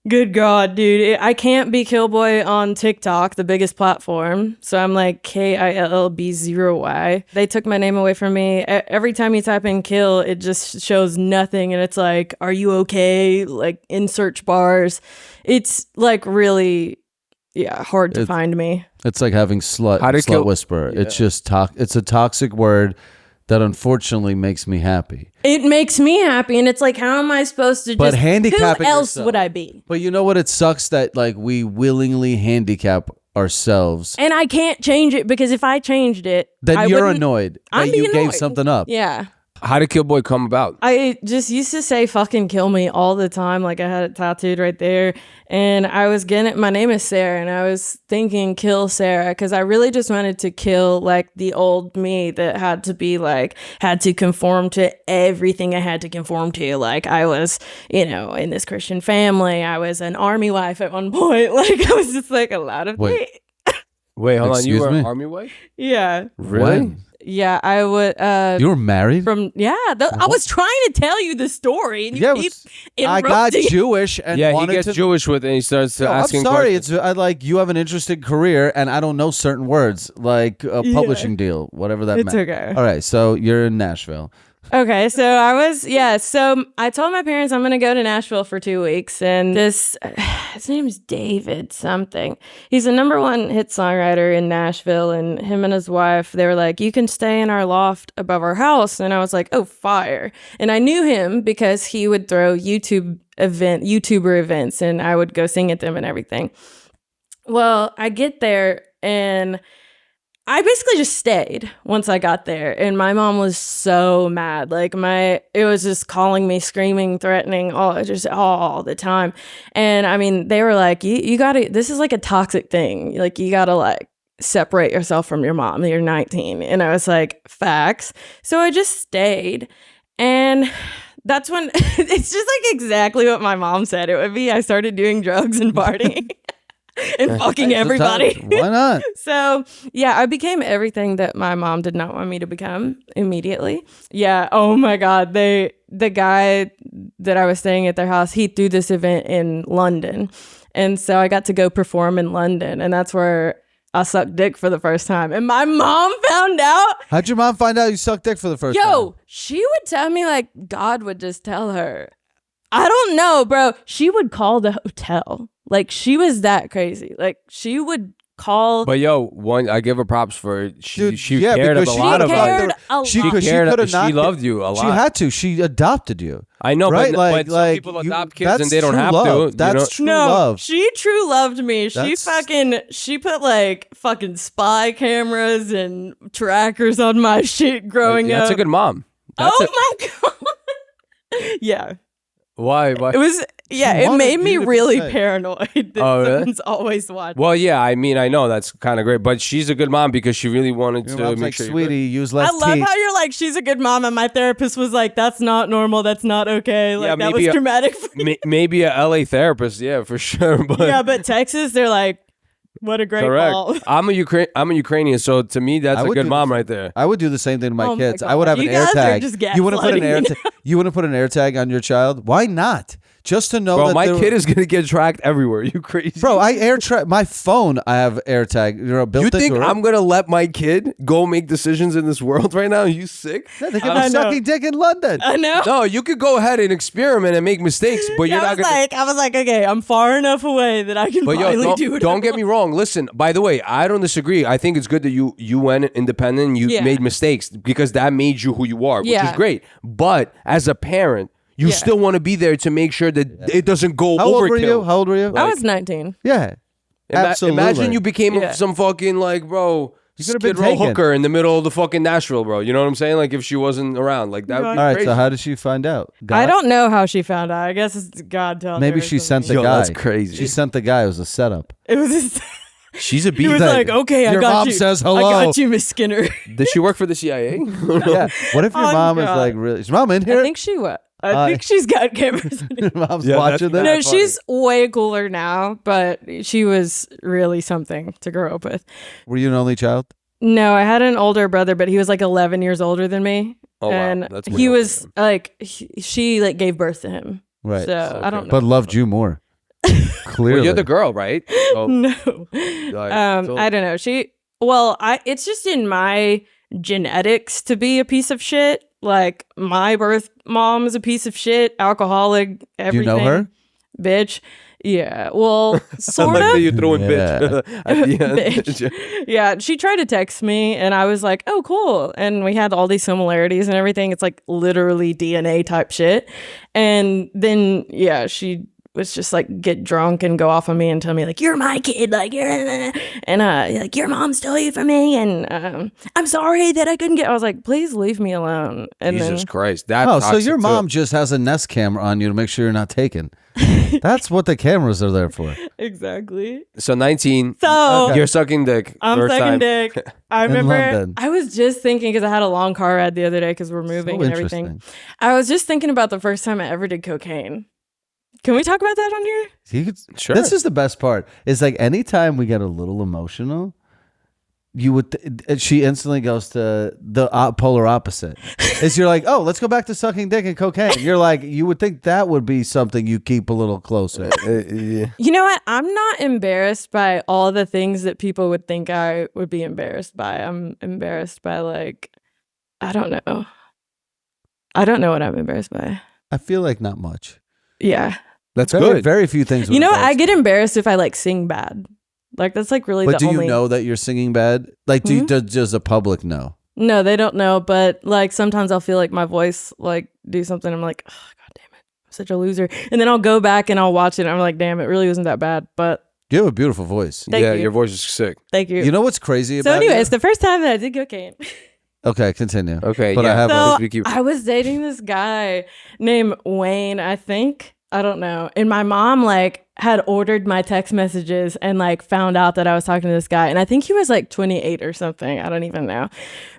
Good God, dude. I can't be KillBoy on TikTok, the biggest platform. So I'm like KILLB0Y. They took my name away from me. Every time you type in kill, it just shows nothing. And it's like, are you okay? Like in search bars. It's like really, hard to find me. It's like having How did slut kill- whisperer. It's just it's a toxic word that unfortunately makes me happy. It makes me happy, and it's like, how am I supposed to But just... handicapping Who else yourself. would I be? But you know what? It sucks that like we willingly handicap ourselves. And I can't change it, because if I changed it, Then I you're wouldn't- annoyed I'm that you being gave annoyed. something up. Yeah. How did KillBoy come about? I just used to say fucking kill me all the time. Like, I had it tattooed right there. And I was getting it. My name is Sarah. And I was thinking kill Sarah, because I really just wanted to kill like the old me that had to be like, had to conform to everything I had to conform to. Like, I was, you know, in this Christian family. I was an army wife at one point. Like, I was just like a lot of Wait. things. Wait, hold on. Excuse You were me? an army wife? Yeah. Really? When? Yeah, I would. You were married? I was trying to tell you the story, and you Yeah, keep I got interrupting. Jewish and Yeah, he wanted gets to. Jewish with it and he starts No, I'm asking sorry. questions. It's I like you have an interesting career and I don't know certain words like a publishing deal, whatever that It's meant. okay. All right, so you're in Nashville. Okay, so so I told my parents I'm gonna go to Nashville for 2 weeks, and his name's David something. He's a #1 hit songwriter in Nashville, and him and his wife, they were like, you can stay in our loft above our house, and I was like, oh, fire. And I knew him because he would throw YouTuber events, and I would go sing at them and everything. Well, I get there, and I basically just stayed once I got there, and my mom was so mad. Like it was just calling me, screaming, threatening, all the time. And I mean, they were like, you gotta, this is like a toxic thing. Like, you gotta like separate yourself from your mom. You're 19. And I was like, facts. So I just stayed. And that's when it's just like exactly what my mom said it would be. I started doing drugs and partying. And fucking everybody. Why not? So, yeah, I became everything that my mom did not want me to become immediately. Yeah. Oh my God. The guy that I was staying at their house, he threw this event in London. And so I got to go perform in London. And that's where I sucked dick for the first time. And my mom found out. How'd your mom find out you sucked dick for the first time? Yo, she would tell me like God would just tell her. I don't know, bro. She would call the hotel. Like, she was that crazy. Like, she would call. But yo, I give her props for it. She yeah, cared a because she lot She about cared it. a lot. She She coulda loved you a lot. She had to. She adopted you. I know, Right? but some people adopt kids and that's they don't true have love. to. That's you true No, love. she true loved me. That's- She put like fucking spy cameras and trackers on my shit growing That's up. a good mom. That's Oh my God. Yeah. Why? It was, yeah, it wanted made you me to be really safe. paranoid that Oh, really? someone's always watching. Well, yeah, I mean, I know that's kind of great, but she's a good mom because she really wanted Your to mom's make like, sure you're sweetie, use less I love teeth. how you're like, she's a good mom, and my therapist was like, that's not normal, that's not okay. Like, Yeah, that maybe was traumatic for good. Maybe a LA therapist, yeah, for sure. But Yeah, but Texas, they're like, what a great correct. call. I'm a Ukrainian, so to me, that's I a would good do the mom same. right there. I would do the same thing to my Oh my kids. I God. would have an You air guys are tag. just You want to put an gaslighting air me tag? You want to put an air tag on your child? Why not? Just to know Bro, that my they're- kid is gonna get tracked everywhere. You crazy? Bro, I air track my phone. I have air tag. Built you think into it. I'm gonna let my kid go make decisions in this world right now? Are you sick? Yeah, they could I be know. sucking dick in London. I know. No, you could go ahead and experiment and make mistakes, but you're not gonna. I was like, okay, I'm far enough away that I can But finally yo, do it. don't get me wrong. Listen, by the way, I don't disagree. I think it's good that you went independent and you Yeah. made mistakes because that made you who you are, which is Yeah. great. But as a parent, you Yeah. still want to be there to make sure that it doesn't go How old were overkill. you? How old were you? I was 19. Yeah, absolutely. Imagine you became Yeah. some fucking like, bro, You could have been Skid Row taken. hooker in the middle of the fucking Nashville, bro. You know what I'm saying? Like if she wasn't around, like that would be All right. crazy. So how did she find out? I God? don't know how she found out. I guess it's God telling Maybe her or she sent the something. Yo, guy. that's crazy. She sent the guy. It was a setup. It was just, She's a he beast. was like, okay, I Your got mom you. says I hello. got you, Miss Skinner. Does she work for the CIA? Yeah. What if your Oh, mom is God. like really? Is your mom in I here? think she was. I think she's got cameras. Your mom's Yeah, watching that's- this. No, she's way cooler now, but she was really something to grow up with. Were you an only child? No, I had an older brother, but he was like 11 years older than me. Oh, wow. And That's way he older was than like, she like gave birth to him. Right. So I don't know. But loved you more. Clearly. Well, you're the girl, right? So, No. so- I don't know. It's just in my genetics to be a piece of shit. Like my birth mom is a piece of shit, alcoholic, everything. know her? Bitch. Yeah, well, I sort like that of. you throw in bitch at the end. Bitch. Yeah, she tried to text me, and I was like, "Oh, cool!" And we had all these similarities and everything. It's like literally DNA type shit. And then, yeah, she was just like get drunk and go off on me and tell me like, "You're my kid," like you're and like your mom stole you from me, and I'm sorry that I couldn't get. I was like, "Please leave me alone." And Jesus then, Christ. That's Oh, so toxic your too. mom just has a Nest camera on you to make sure you're not taken. That's what the cameras are there for. exactly. So 19. So You're sucking dick. I'm first sucking time. dick. I In remember London. I was just thinking because I had a long car ride the other day because we're moving So and everything. interesting. I was just thinking about the first time I ever did cocaine. Can we talk about that on here? You could, Sure. This is the best part. It's like anytime we get a little emotional, you would. She instantly goes to the polar opposite. Is you're like, oh, let's go back to sucking dick and cocaine. You're like, you would think that would be something you keep a little closer. Yeah. You know what? I'm not embarrassed by all the things that people would think I would be embarrassed by. I'm embarrassed by like, I don't know. I don't know what I'm embarrassed by. I feel like not much. Yeah. That's Very, good. very few things. would You know, I embarrass get embarrassed if I like sing bad. Like that's like really But the do only. you know that you're singing bad? Like, does the public know? No, they don't know. But like sometimes I'll feel like my voice like do something. I'm like, oh, God damn it, I'm such a loser. And then I'll go back and I'll watch it. And I'm like, damn, it really wasn't that bad. But You have a beautiful voice. Thank Yeah, you. your voice is sick. thank you. You know what's crazy So about anyway, you? it's the first time that I did cocaine. Okay, continue. Okay, but yeah. I have So we keep- I was dating this guy named Wayne, I think. I don't know. And my mom like had ordered my text messages and like found out that I was talking to this guy. And I think he was like 28 or something. I don't even know.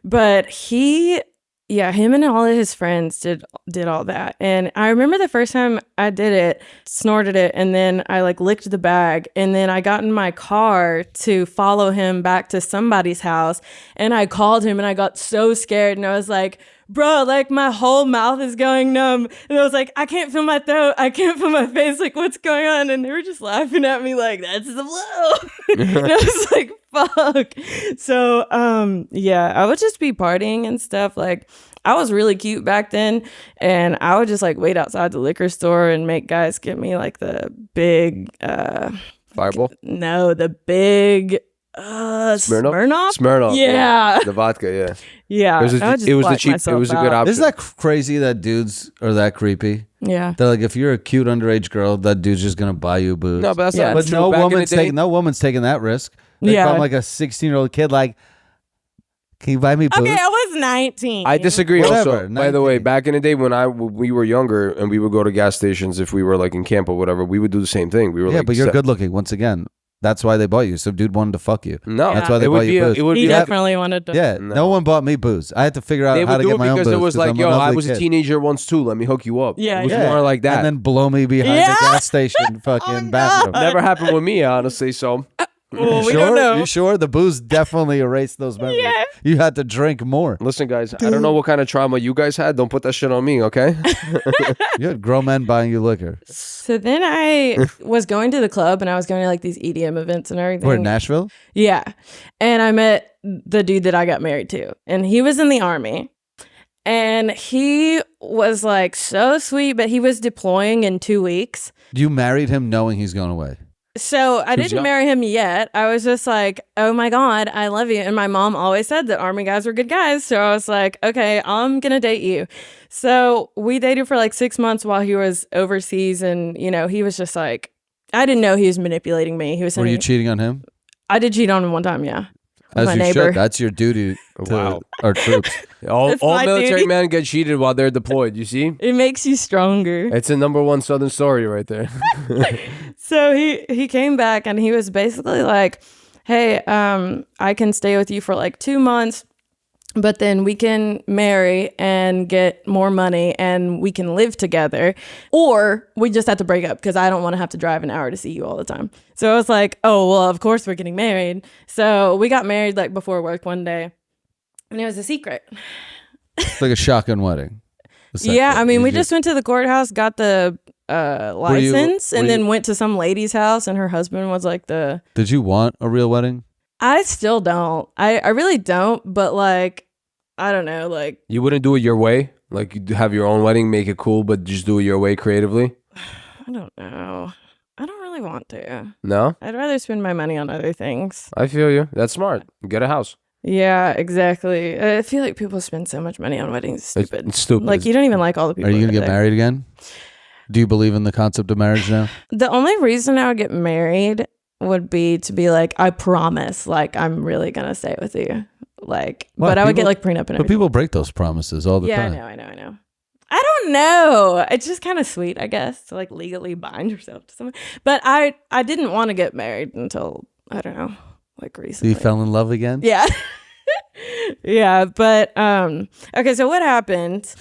But him and all of his friends did all that. And I remember the first time I did it, snorted it, and then I like licked the bag. And then I got in my car to follow him back to somebody's house. And I called him and I got so scared. And I was like, bro, like my whole mouth is going numb. And I was like, I can't feel my throat. I can't feel my face. Like, what's going on? And they were just laughing at me like, that's the blow. And I was like, fuck. So, yeah, I would just be partying and stuff. Like, I was really cute back then. And I would just like wait outside the liquor store and make guys get me like the big, Fireball? no, the big, Smirnoff? Smirnoff. Yeah. The vodka, yeah. Yeah. It was I would just the black cheap. It myself was a out. good option. Isn't that crazy that dudes are that creepy? Yeah. They're like, if you're a cute underage girl, that dude's just gonna buy you booze. No, but that's Yeah. not But true. no Back in the woman's day- taking that risk. They Yeah. come like a 16-year-old kid, like, can you buy me booze? Okay, I was 19. I disagree. Whatever, Also, by the way, 19. back in the day when we were younger and we would go to gas stations if we were like in camp or whatever, we would do the same thing. We were Yeah, like, but you're good looking. Once again, that's why they bought you. Some dude wanted to fuck you. No, That's why they it bought would you be booze. it would He be definitely wanted to. Yeah, no one bought me booze. I had to figure out They how would to do get it my own because booze. it was 'cause like, I'm yo, an I ugly was a kid. teenager once too. Let me hook you up. Yeah, it was yeah. more like that. And then blow me behind Yeah. the gas station fucking bathroom. Never happened with me, honestly. So Well, we sure? don't know. You sure? The booze definitely erased those memories. Yeah. You had to drink more. listen, guys, I don't know what kind of trauma you guys had. Don't put that shit on me, okay? You had grown men buying you liquor. So then I was going to the club and I was going to like these EDM events and everything. We're in Nashville? Yeah. And I met the dude that I got married to. And he was in the army. And he was like so sweet, but he was deploying in 2 weeks. You married him knowing he's going away. So I Who's didn't young? marry him yet. I was just like, oh my God, I love you. And my mom always said that army guys were good guys. So I was like, okay, I'm going to date you. So we dated for like 6 months while he was overseas. And, you know, he was just like, I didn't know he was manipulating me. He was Were sending, you cheating on him? I did cheat on him one time, yeah. With As my you neighbor. should. That's your duty to Wow. our troops. all It's all my military duty. men get cheated while they're deployed. You see? It makes you stronger. It's a #1 Southern story right there. So he came back and he was basically like, hey, I can stay with you for like 2 months, but then we can marry and get more money and we can live together, or we just have to break up because I don't want to have to drive an hour to see you all the time. So I was like, oh, well, of course we're getting married. So we got married like before work one day and it was a secret. It's like a shotgun wedding. Yeah, I mean, You we just went to the courthourse, got the license, and then went to some lady's house, and her husband was like the... Did you want a real wedding? I still don't. I really don't, but like, I don't know, like... You wouldn't do it your way? Like you have your own wedding, make it cool, but just do it your way creatively? I don't know. I don't really really want to. No? I'd rather spend my money on other things. I feel you. That's smart. Get a house. Yeah, exactly. I feel like people spend so much money on weddings. Stupid. It's stupid. Like, you don't even like all the people. Are you gonna that get are there. married again? Do you believe in the concept of marriage now? The only reason I would get married would be to be like, I promise, like, I'm really gonna stay with you. Like, Well, but I would get people- like prenup and But everything. people break those promises all the Yeah, time. I know. I don't know. It's just kind of sweet, I guess, to like legally bind yourself to someone. But I didn't want to get married until, I don't know, like So recently. you fell in love again? Yeah. Yeah, but okay, so what happened?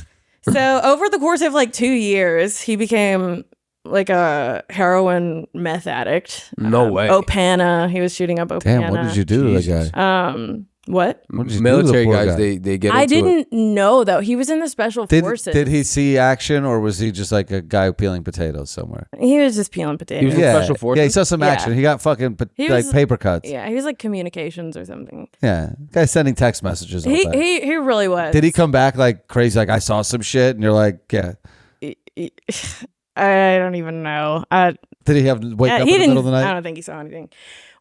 So over the course of like 2 years, he became like a heroin meth addict. No way. Opana. He was shooting up Opana. Damn, what did you do to the Jesus. guy? What? What did you do to the Military poor guys, guy? they get I into it. didn't know though. He was in the special forces. Did he see action, or was he just like a guy peeling potatoes somewhere? He was just peeling potatoes. He was in Special Forces? Yeah, he saw some Yeah. action. He got fucking He like was- paper cuts. Yeah, he was like communications or something. Yeah, guy sending text messages. All day. He really was. Did he come back like crazy? Like, I saw some shit, and you're like, yeah. I don't even know. Did he have to wake up in he the didn't. middle of the I night? don't think he saw anything.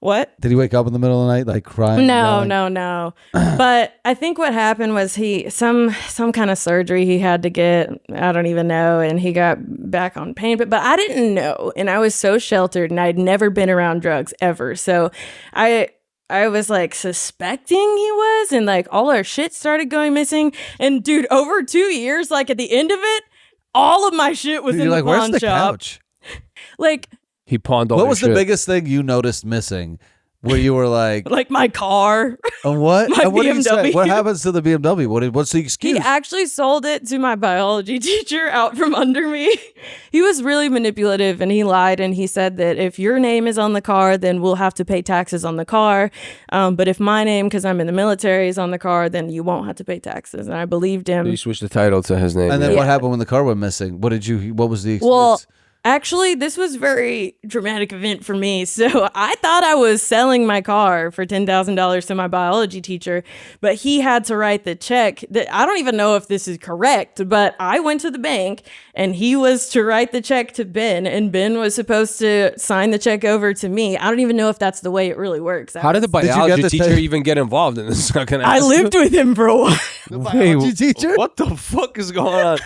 What? Did he wake up in the middle of the night like crying? No. yelling? But I think what happened was he some kind of surgery he had to get. I don't even know, and he got back on pain. But I didn't know, and I was so sheltered, and I'd never been around drugs ever. So I was like suspecting he was, and like all our shit started going missing. And dude, over 2 years, like at the end of it, all of my shit was You're in like, the where's pawn the shop. couch? Like He pawned all What his was the shit. biggest thing you noticed missing? Where you were like, my car. what? My And what do you say? BMW. What happens to the BMW? What's the He excuse? actually sold it to my biology teacher out from under me. He was really manipulative, and he lied, and he said that if your name is on the car, then we'll have to pay taxes on the car. But if my name, because I'm in the military, is on the car, then you won't have to pay taxes. And I believed him. You switched the title to his name. And then yeah. what happened when the car went missing? What was the excuse? Well, actually, this was a very dramatic event for me. So I thought I was selling my car for $10,000 to my biology teacher, but he had to write the check. I don't even know if this is correct, but I went to the bank and he was to write the check to Ben, and Ben was supposed to sign the check over to me. I don't even know if that's the way it really works. How did the you get biology the teacher thing? even get involved in this? I lived with him for a while. the biology teacher? What the fuck is going on?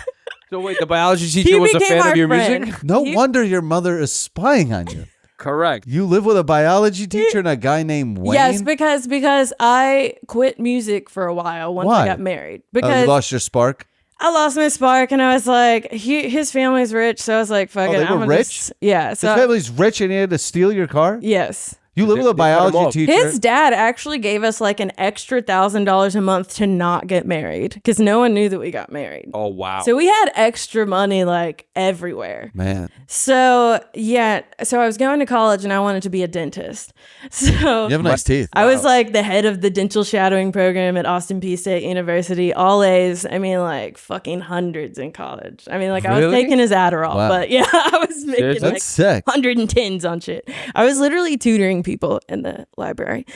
So wait, the biology teacher He was a became fan our of your friend. music? No He- wonder your mother is spying on you. Correct. You live with a biology teacher and a guy named Wayne? Yes, because I quit music for a while once Why? I got married. You Because lost your spark? I lost my spark, and I was like, his family's rich, so I was like, fuck Oh, it. they were I'm gonna rich? just- yeah. His So family's rich and he had to steal your car? yes. You live with a They cut him biology off. teacher? His dad actually gave us like an extra $1,000 a month to not get married because no one knew that we got married. Oh wow. So we had extra money like everywhere. Man. So yeah, so I was going to college and I wanted to be a dentist. So You have nice teeth. I was like the head of the dental shadowing program at Austin Peay State University, all A's. I mean, like fucking hundreds in college. I mean, like I was Really? taking his Adderall, Wow. but yeah, I was making Seriously? like That's sick. 110s on shit. I was literally tutoring people in the library.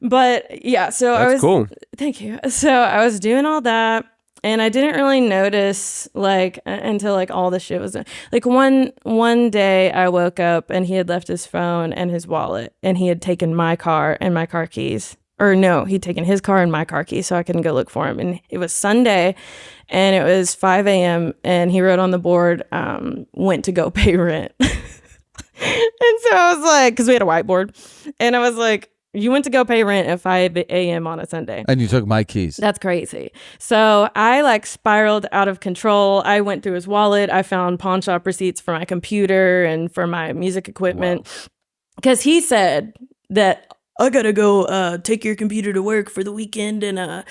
But yeah, so I That's was cool. Thank you. So I was doing all that, and I didn't really notice like until like all the shit was done. Like one day I woke up and he had left his phone and his wallet, and he had taken my car and my car keys. Or no, he'd taken his car and my car keys, so I couldn't go look for him. And it was Sunday, and it was 5 a.m. and he wrote on the board, went to go pay rent. And so I was like, because we had a whiteboard, and I was like, you went to go pay rent at 5 a.m. on a Sunday. And you took my keys. That's crazy. So I like spiraled out of control. I went through his wallet. I found pawn shop receipts for my computer and for my music equipment. Because he said that I gotta go take your computer to work for the weekend and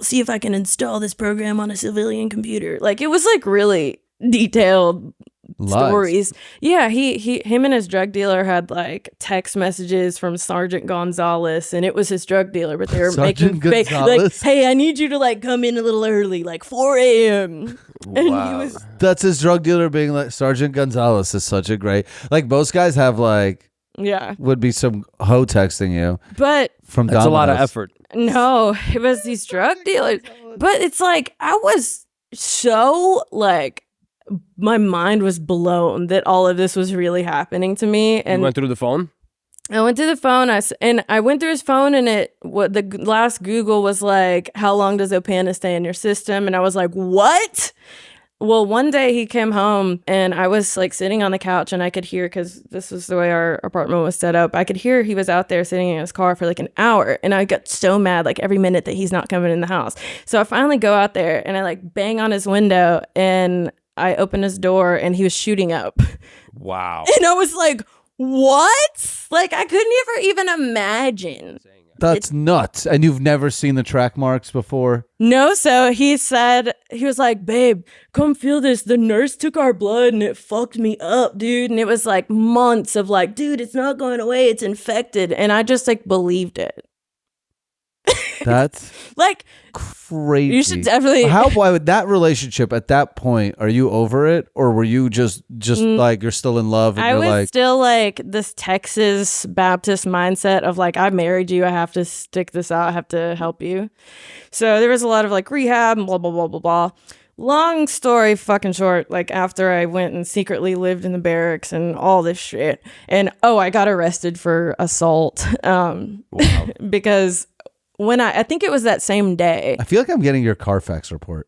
see if I can install this program on a civilian computer. Like it was like really detailed Lies. stories. Yeah, him and his drug dealer had like text messages from Sergeant Gonzalez, and it was his drug dealer, but they were Sergeant making fake, like, Gonzalez? hey, I need you to like come in a little early, like 4 a.m. And he Wow. was That's his drug dealer being like, Sergeant Gonzalez is such a great, like most guys have like, yeah. would be some hoe texting you But from That's a lot of Domino's. effort. no, it was these drug dealers. But it's like I was so like my mind was blown that all of this was really happening to me. And You went through the phone? I went to the phone, and I went through his phone, and the last Google was like, how long does Opana stay in your system? And I was like, what? Well, one day he came home, and I was like sitting on the couch, and I could hear, because this was the way our apartment was set up, I could hear he was out there sitting in his car for like an hour, and I got so mad like every minute that he's not coming in the house. So I finally go out there, and I like bang on his window, and I open his door, and he was shooting up. Wow. And I was like, what? Like, I could never even imagine. That's nuts. And you've never seen the track marks before? No, so he said, he was like, babe, come feel this. The nurse took our blood and it fucked me up, dude. And it was like months of like, dude, it's not going away. It's infected. And I just like believed it. That's like crazy. You should definitely. Why would that relationship at that point, are you over it? Or were you just like, you're still in love? And I you're was like, still like this Texas Baptist mindset of like, I married you. I have to stick this out. I have to help you. So there was a lot of like rehab and blah, blah, blah, blah, blah. Long story fucking short, like after I went and secretly lived in the barracks and all this shit. And I got arrested for assault. Wow. Because when I think it was that same day. I feel like I'm getting your Carfax report.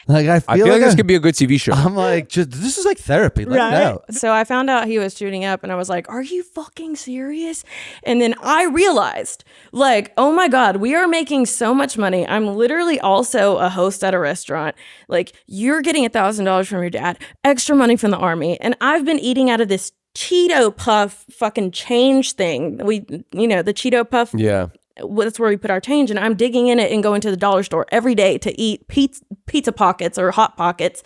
Like I feel like this could be a good TV show. I'm like, this is like therapy. Let it out. So I found out he was shooting up, and I was like, are you fucking serious? And then I realized, like, oh my God, we are making so much money. I'm literally also a host at a restaurant. Like, you're getting $1,000 from your dad, extra money from the army, and I've been eating out of this Cheeto Puff fucking change thing. The Cheeto Puff. Yeah. That's where we put our change, and I'm digging in it and going to the dollar store every day to eat pizza pockets or hot pockets.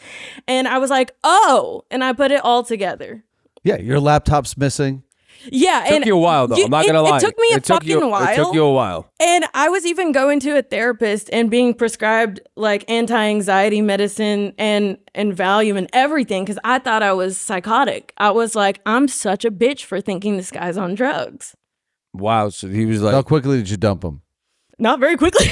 And I was like, and I put it all together. Yeah, your laptop's missing. Yeah. It took you a while, though. I'm not going to lie. It took me a fucking while. It took you a while. And I was even going to a therapist and being prescribed like anti-anxiety medicine and Valium and everything because I thought I was psychotic. I was like, I'm such a bitch for thinking this guy's on drugs. Wow. So he was like, how quickly did you dump him? Not very quickly.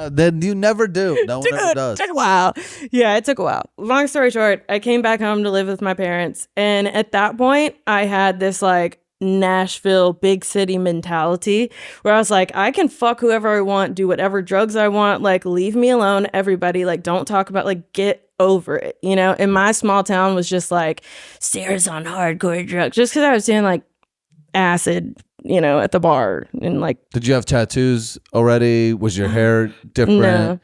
Then you never do. No one ever does. Took a while. Yeah, it took a while. Long story short, I came back home to live with my parents. And at that point, I had this like Nashville big city mentality where I was like, I can fuck whoever I want, do whatever drugs I want, like leave me alone, everybody, like don't talk about, like get over it, you know? And my small town was just like, Sarah's on hardcore drugs, just because I was doing like acid, you know, at the bar and like. Did you have tattoos already? Was your hair different? No.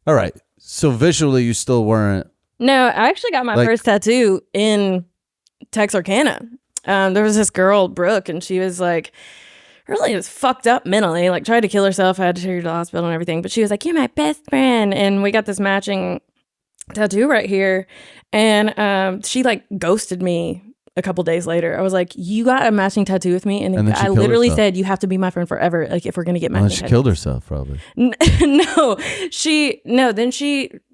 All right. So visually you still weren't. No, I actually got my first tattoo in Texarkana. There was this girl, Brooke, and she was like really just fucked up mentally, like tried to kill herself. I had to take her to the hospital and everything. But she was like, you're my best friend. And we got this matching tattoo right here. And she like ghosted me a couple days later. I was like, you got a matching tattoo with me? And then I literally said, you have to be my friend forever. Like if we're going to get matching tattoos. She killed herself probably. Then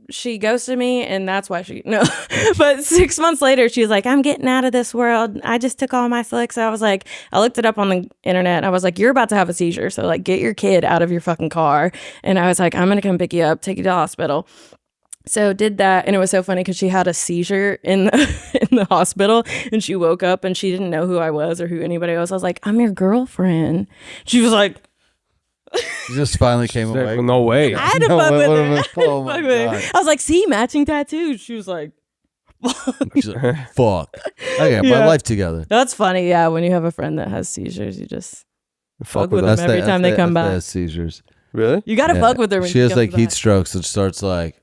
she ghosted me, and that's why but 6 months later she was like, I'm getting out of this world, I just took all my flicks. I was like, I looked it up on the internet. I was like, you're about to have a seizure, so like get your kid out of your fucking car. And I was like, I'm gonna come pick you up, take you to the hospital. So did that, and it was so funny because she had a seizure in the hospital, and she woke up and she didn't know who I was or who anybody was. I was like, I'm your girlfriend. She was like, you just finally came away. No way. I had to fuck with her. Oh my God. I was like, see, matching tattoos. She was like, she's like, fuck. I got my life together. That's funny. Yeah, when you have a friend that has seizures, you just fuck with them every time they come back. Has seizures. Really? You gotta fuck with her when she has like back. heat strokes. It starts like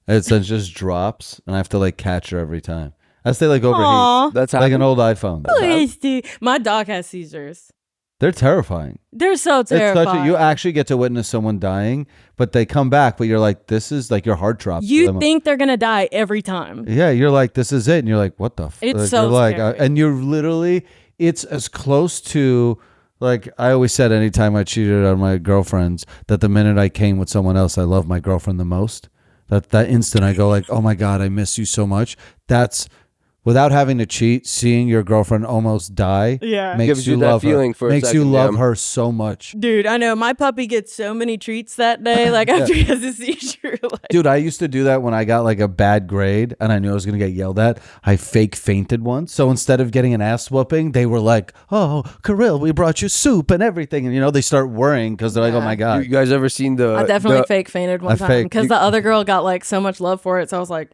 it just drops, and I have to like catch her every time. I stay like overheat. Aww. That's like an old iPhone. Please, dude. My dog has seizures. They're terrifying. They're so terrifying. You actually get to witness someone dying, but they come back, but you're like, this is like your heart drops. You think they're gonna die every time. Yeah, you're like, this is it, and you're like, what the? It's like, so you're like, scary. and you're literally, it's as close to like I always said. Anytime I cheated on my girlfriends, that the minute I came with someone else, I love my girlfriend the most. That instant, I go like, oh my God, I miss you so much. That's without having to cheat, seeing your girlfriend almost die makes Gives you you that love feeling her. for a Makes you second, love yeah. her so much. Dude, I know. My puppy gets so many treats that day. Like after he has a seizure. Like, Dude, I used to do that when I got like a bad grade and I knew I was going to get yelled at. I fake fainted once. So instead of getting an ass whooping, they were like, oh, Kirill, we brought you soup and everything. And, you know, they start worrying because they're like, oh my God. You guys ever seen the? I definitely fake fainted one I time faked- because the other girl got like so much love for it. So I was like,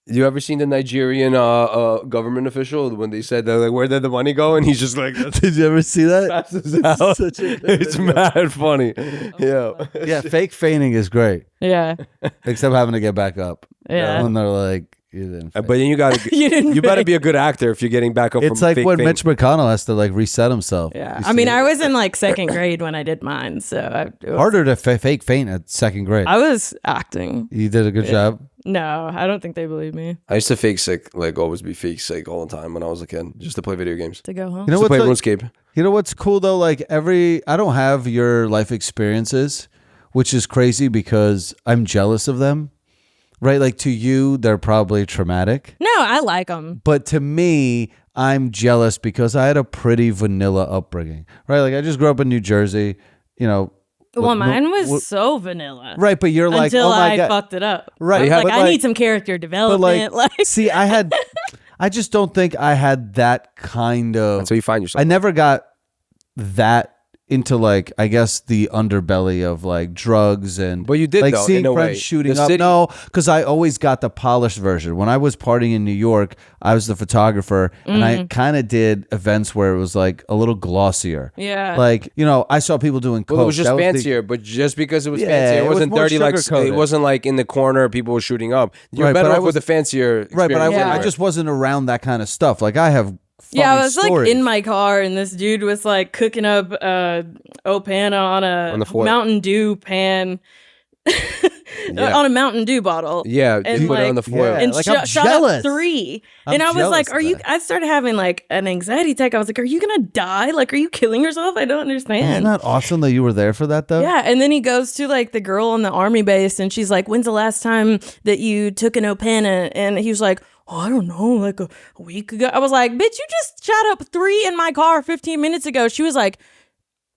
You ever seen the Nigerian government official when they said they're like, where did the money go? And he's just like, Did you ever see that? passes out. Such a good It's video. mad funny. Yeah. Yeah, fake fainting is great, yeah, except having to get back up. yeah. When they're like, you didn't. But then you gotta, You didn't you better fake. be a good actor if you're getting back up. It's from like fake when fame. Mitch McConnell has to like reset himself. Yeah. You I mean, see I it? was in like second grade when I did mine. So Harder to fake faint at second grade. I was acting. You did a good job. No, I don't think they believe me I used to fake sick, like always be fake sick all the time when I was a kid, just to play video games. to go home. You know Just to what's play like- RuneScape. You know what's cool though? Like I don't have your life experiences, which is crazy because I'm jealous of them. Right? Like to you, they're probably traumatic. No, I like them. But to me, I'm jealous because I had a pretty vanilla upbringing. Right? Like I just grew up in New Jersey, you know. Well, with no- mine was with- so vanilla. Right, but you're like, Until oh my I God. fucked it up. Right, I was yeah, like, but I like- need some character But development. like, Like, see, I just don't think I had that kind of. That's how you find yourself. I never got that into like I guess the underbelly of like drugs and But you did, like though, seeing in a friends way. shooting The up. city- No, because I always got the polished version. When I was partying in New York, I was the photographer, and I kind of did events where it was like a little glossier. yeah. Like you know, I saw people doing coke. Well, it was just That the- fancier, but just because it was Yeah, fancier, it it was wasn't more dirty. Like sugar-coated. it wasn't like in the corner, people were shooting up. You're Right, better but I off with was- the fancier. Right, but I, experience Yeah. I just wasn't around that kind of stuff. Like I have. Yeah, I funny was like stories. in my car, and this dude was like cooking up Opana on the a foil. Mountain Dew pan, Yeah. on a Mountain Dew bottle. Yeah, And you put it on the like- foil. Yeah. And Like, I'm shot up jealous. 3. I'm And I was like, jealous are of you, that. I started having like an anxiety attack. I was like, are you going to die? Like, are you killing yourself? I don't understand. Isn't that awesome that you were there for that though? Yeah, and then he goes to like the girl on the army base, and she's like, "When's the last time that you took an Opana?" And he was like, "Oh, I don't know, like a week ago." I was like, "Bitch, you just shot up 3 in my car 15 minutes ago." She was like,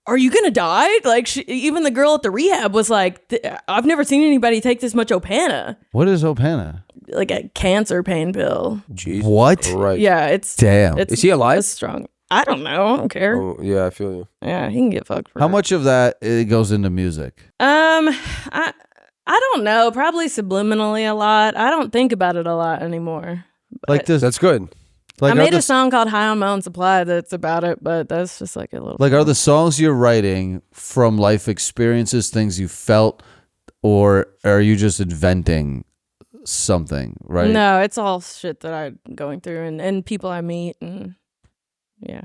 "Are you gonna die?" Like, even the girl at the rehab was like, "I've never seen anybody take this much Opana, What is Opana? like a cancer pain pill." Jesus What? Christ. Yeah, it's Damn. It's, Is he alive? It's strong. I don't know. I don't care. Oh, yeah, I feel you. Yeah, he can get fucked for How it. much of that goes into music? I don't know. Probably subliminally a lot. I don't think about it a lot anymore. Like this, That's good. like I are made the, a song called "High on My Own Supply" that's about it, but that's just like a little. like are the songs you're writing from life experiences, things you felt, or are you just inventing something? Right? No, it's all shit that I'm going through and people I meet and yeah.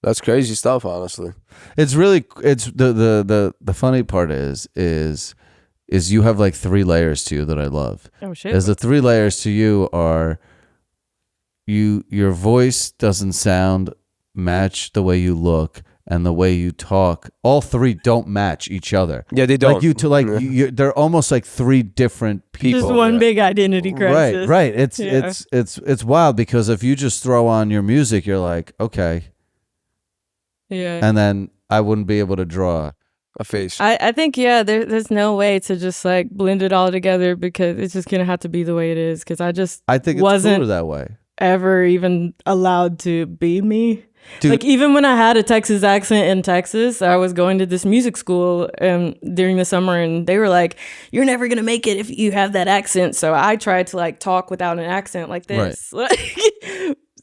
That's crazy stuff, honestly. It's really it's the funny part is you have like 3 layers to you that I love. Oh shit. As the 3 layers to you are your voice doesn't sound match the way you look and the way you talk. All 3 don't match each other. Yeah, they don't. Like you to like they're almost like 3 different people. Just one yeah. big identity crisis. Right. It's Yeah. it's wild because if you just throw on your music, you're like, okay, Yeah. and then I wouldn't be able to draw. A face. I think there's no way to just like blend it all together because it's just gonna have to be the way it is because I just I think it's wasn't cooler that way. ever even allowed to be me. Dude. Like even when I had a Texas accent in Texas, I was going to this music school during the summer, and they were like, "You're never gonna make it if you have that accent." So I tried to like talk without an accent like this.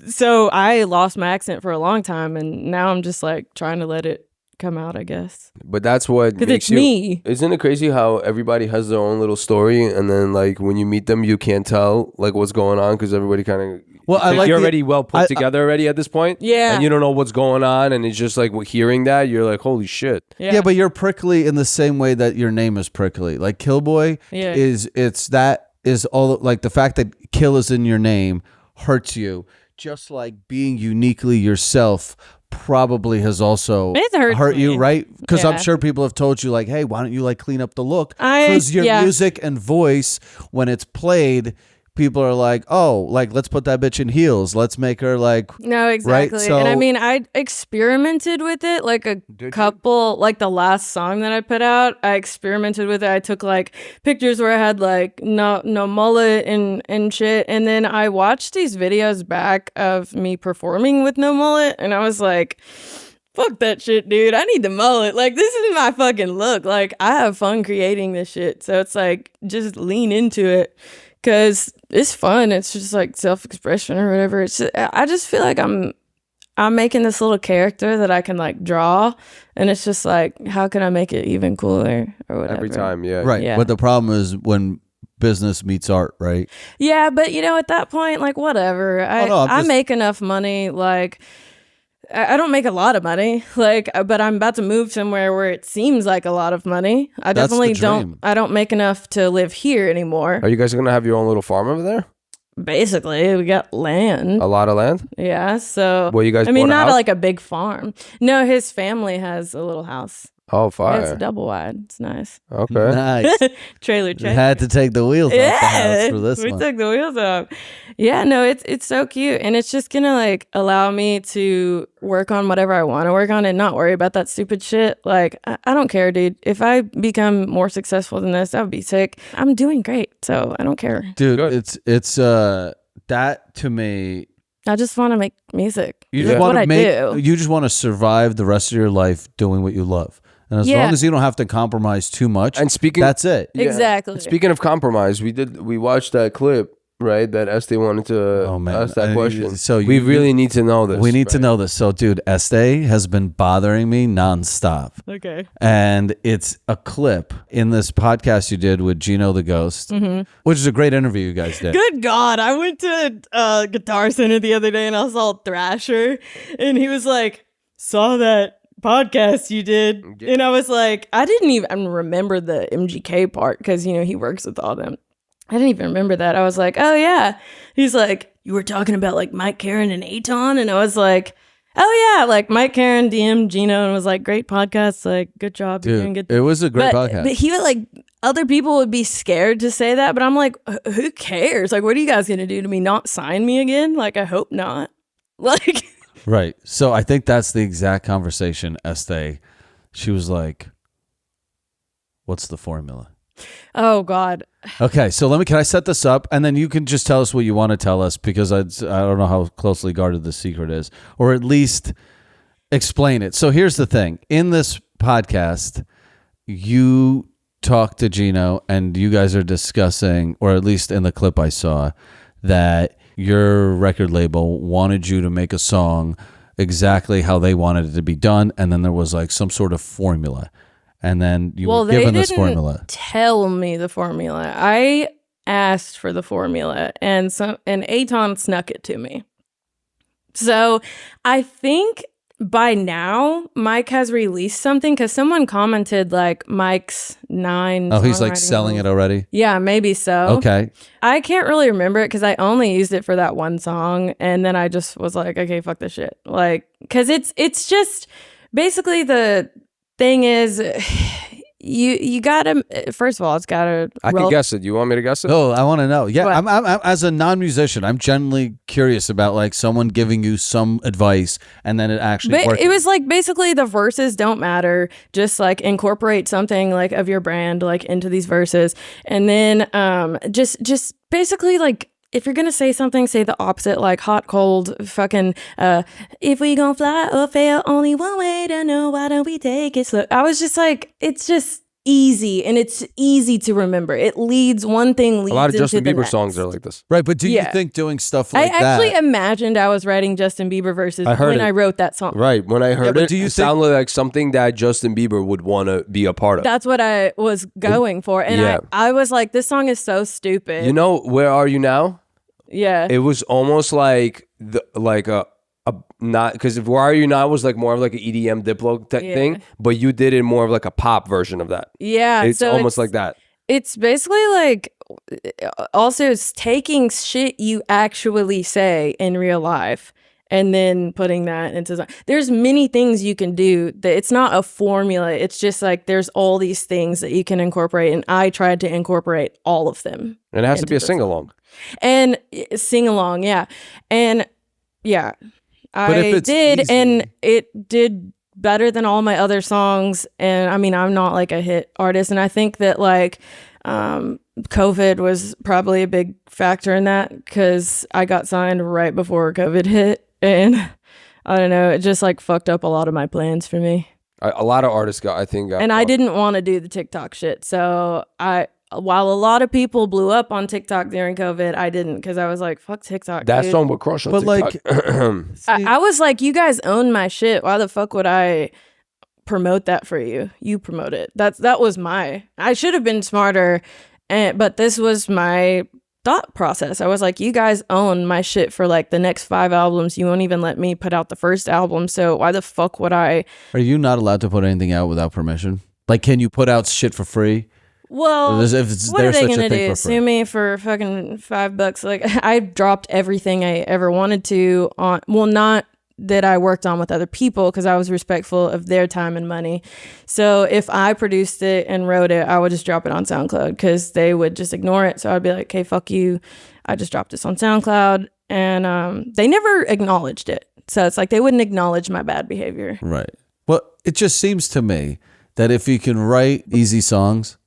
So I lost my accent for a long time, and now I'm just like trying to let it come out, I guess, But that's what because makes it's you. me. Isn't it crazy how everybody has their own little story, and then like when you meet them, you can't tell like what's going on because everybody kind of. Well, I like you're the- already well put I- together already at this point. Yeah. and you don't know what's going on, and it's just like hearing that you're like, holy shit. Yeah, but you're prickly in the same way that your name is prickly. Like KillBoy Yeah. is all like the fact that kill is in your name hurts you. Just like being uniquely yourself probably has also It's hurt hurt you, me. right? Because I'm Yeah. sure people have told you like, hey, why don't you like clean up the look? I- Because your yeah. music and voice, when it's played, people are like, oh, like let's put that bitch in heels. Let's make her like No, exactly. Right? So, and I mean, I experimented with it like a couple, like the last song that I put out, I experimented with it. I took like pictures where I had like no mullet and shit. And then I watched these videos back of me performing with no mullet. And I was like, fuck that shit, dude. I need the mullet. Like, this is my fucking look. Like, I have fun creating this shit. So it's like, just lean into it. Because it's fun. It's just like self-expression or whatever. It's just, I just feel like I'm making this little character that I can like draw, and it's just like, how can I make it even cooler or whatever? Every time, yeah. right. Yeah. But the problem is when business meets art, right? Yeah, but you know, at that point, like whatever. I make enough money. Like, I don't make a lot of money, like, but I'm about to move somewhere where it seems like a lot of money. I That's definitely the dream. I don't make enough to live here anymore. Are you guys gonna have your own little farm over there? Basically, we got land. A lot of land? Yeah, so Well, you guys I mean, bought a not house? like a big farm. No, his family has a little house. Oh, It's fire. double wide. It's nice. Okay. Nice. Trailer. Had to take the wheels off the house for this we one. took the wheels off. Yeah, no, it's so cute, and it's just gonna like allow me to work on whatever I want to work on and not worry about that stupid shit. Like, I don't care, dude. If I become more successful than this, that would be sick. I'm doing great, so I don't care. Dude, Good. it's that to me. I just want to make music. You That's just want what to I make. do. You just want to survive the rest of your life doing what you love, and as Yeah. long as you don't have to compromise too much, And speaking that's it. Yeah. Exactly. And speaking of compromise, we watched that clip, right? That Este wanted to Oh, man. ask that question. So we really need to know this. We need to right? know this. So, dude, Este has been bothering me nonstop. Okay. And it's a clip in this podcast you did with Gino the Ghost, which is a great interview you guys did. Good God. I went to Guitar Center the other day and I saw Thrasher, and he was like, saw that podcast you did. Yeah. And I was like, I didn't even remember the MGK part because, you know, he works with all them. I didn't even remember that. I was like, oh, yeah. He's like, you were talking about like Mike Karen and Aton. And I was like, oh, yeah. Like Mike Karen DM'd Gino and was like, great podcast. Like, good job. You're doing Dude, good. it was a great podcast. But he would like, other people would be scared to say that. But I'm like, who cares? Like, what are you guys going to do to me? Not sign me again? Like, I hope not. Like, Right. So I think that's the exact conversation, Este. She was like, what's the formula? oh, God. Okay, so can I set this up, and then you can just tell us what you want to tell us, because I don't know how closely guarded the secret is, or at least explain it. So here's the thing. In this podcast, you talk to Gino, and you guys are discussing, or at least in the clip I saw, that your record label wanted you to make a song exactly how they wanted it to be done, and then there was like some sort of formula. And then you were given this formula. Tell me the formula. I asked for the formula, and Aton snuck it to me. So I think by now Mike has released something, because someone commented like Mike's 9. Oh, he's like songwriting selling it rules. already? Yeah, maybe so. Okay. I can't really remember it because I only used it for that one song, and then I just was like, okay, fuck this shit. Like, because it's just basically the thing is, you gotta, first of all, it's gotta. I can guess it. You want me to guess it? Oh, I want to know. Yeah, What? I'm as a non-musician, I'm genuinely curious about like someone giving you some advice and then it actually But working. it was like basically the verses don't matter. Just like incorporate something like of your brand like into these verses, and then just basically like, if you're gonna say something, say the opposite, like hot, cold, fucking, if we gonna fly or fail, only one way to know, why don't we take it slow? I was just like, it's just easy, and it's easy to remember. It leads, one thing leads A lot of into Justin the Bieber next. songs are like this. Right, but do you Yeah. think doing stuff I like actually that? imagined I was writing Justin Bieber verses I heard when it. I wrote that song. Right. When I heard but it, do you it think- sounded like something that Justin Bieber would want to be a part of. That's what I was going for. And Yeah. I was like, this song is so stupid. You know, Where Are You Now? Yeah. It was almost like a not, because Where Are You Now was like more of like an EDM Diplo Yeah. thing, but you did it more of like a pop version of that. Yeah. It's so almost like that. It's basically like, also it's taking shit you actually say in real life and then putting that into, there's many things you can do that it's not a formula. It's just like, there's all these things that you can incorporate, and I tried to incorporate all of them. And it has to into be a the sing along. and sing along, yeah. And yeah, But if I it's did, easy- and it did better than all my other songs. And I mean, I'm not like a hit artist, and I think that like COVID was probably a big factor in that, because I got signed right before COVID hit, and I don't know, it just like fucked up a lot of my plans for me. A lot of artists got, I think, And I didn't want to do the TikTok shit. So while a lot of people blew up on TikTok during COVID, I didn't, because I was like, fuck TikTok. that dude. song would crush on But TikTok. I was like, you guys own my shit. Why the fuck would I promote that for you? You promote it. That was I should have been smarter, but this was my thought process. I was like, you guys own my shit for like the next 5 albums. You won't even let me put out the first album. So why the fuck would I? Are you not allowed to put anything out without permission? Like, can you put out shit for free? Well, If it's- what are there's they such a gonna thing do? for free. Sue me for fucking $5? Like, I dropped everything I ever wanted to on. Well, not that I worked on with other people, because I was respectful of their time and money. So if I produced it and wrote it, I would just drop it on SoundCloud, because they would just ignore it. So I'd be like, "Okay, fuck you. I just dropped this on SoundCloud," and they never acknowledged it. So it's like they wouldn't acknowledge my bad behavior. Right. Well, it just seems to me that if you can write easy songs,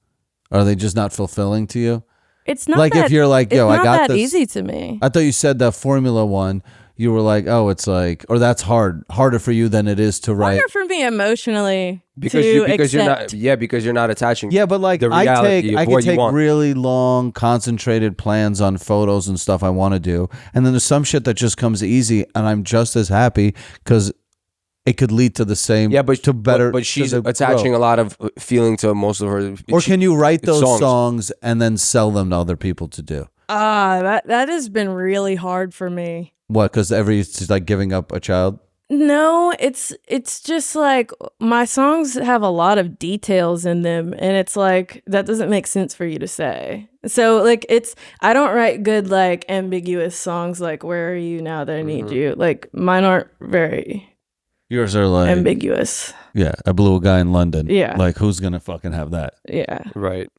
are they just not fulfilling to you? It's not Like, that, if you're like, yo, it's I not got that this. easy to me. I thought you said that Formula One. You were like, oh, it's like, or that's harder for you than it is to write. Harder for me emotionally because to you're not accept. because you're not attaching. Yeah, but like the I reality of can what you take want. really long, concentrated plans on photos and stuff I want to do, and then there's some shit that just comes easy, and I'm just as happy because it could lead to the same. Yeah, but to better. But she's to the attaching growth. a lot of feeling to most of her. Or can you write those songs. songs and then sell them to other people to do? That has been really hard for me. What? Because it's like giving up a child. No, it's just like my songs have a lot of details in them, and it's like that doesn't make sense for you to say. So like I don't write good like ambiguous songs like "Where are you now that I need you?" Like mine aren't very Yours are like ambiguous. Yeah, I blew a guy in London. Yeah. Like, who's gonna fucking have that? Yeah. Right.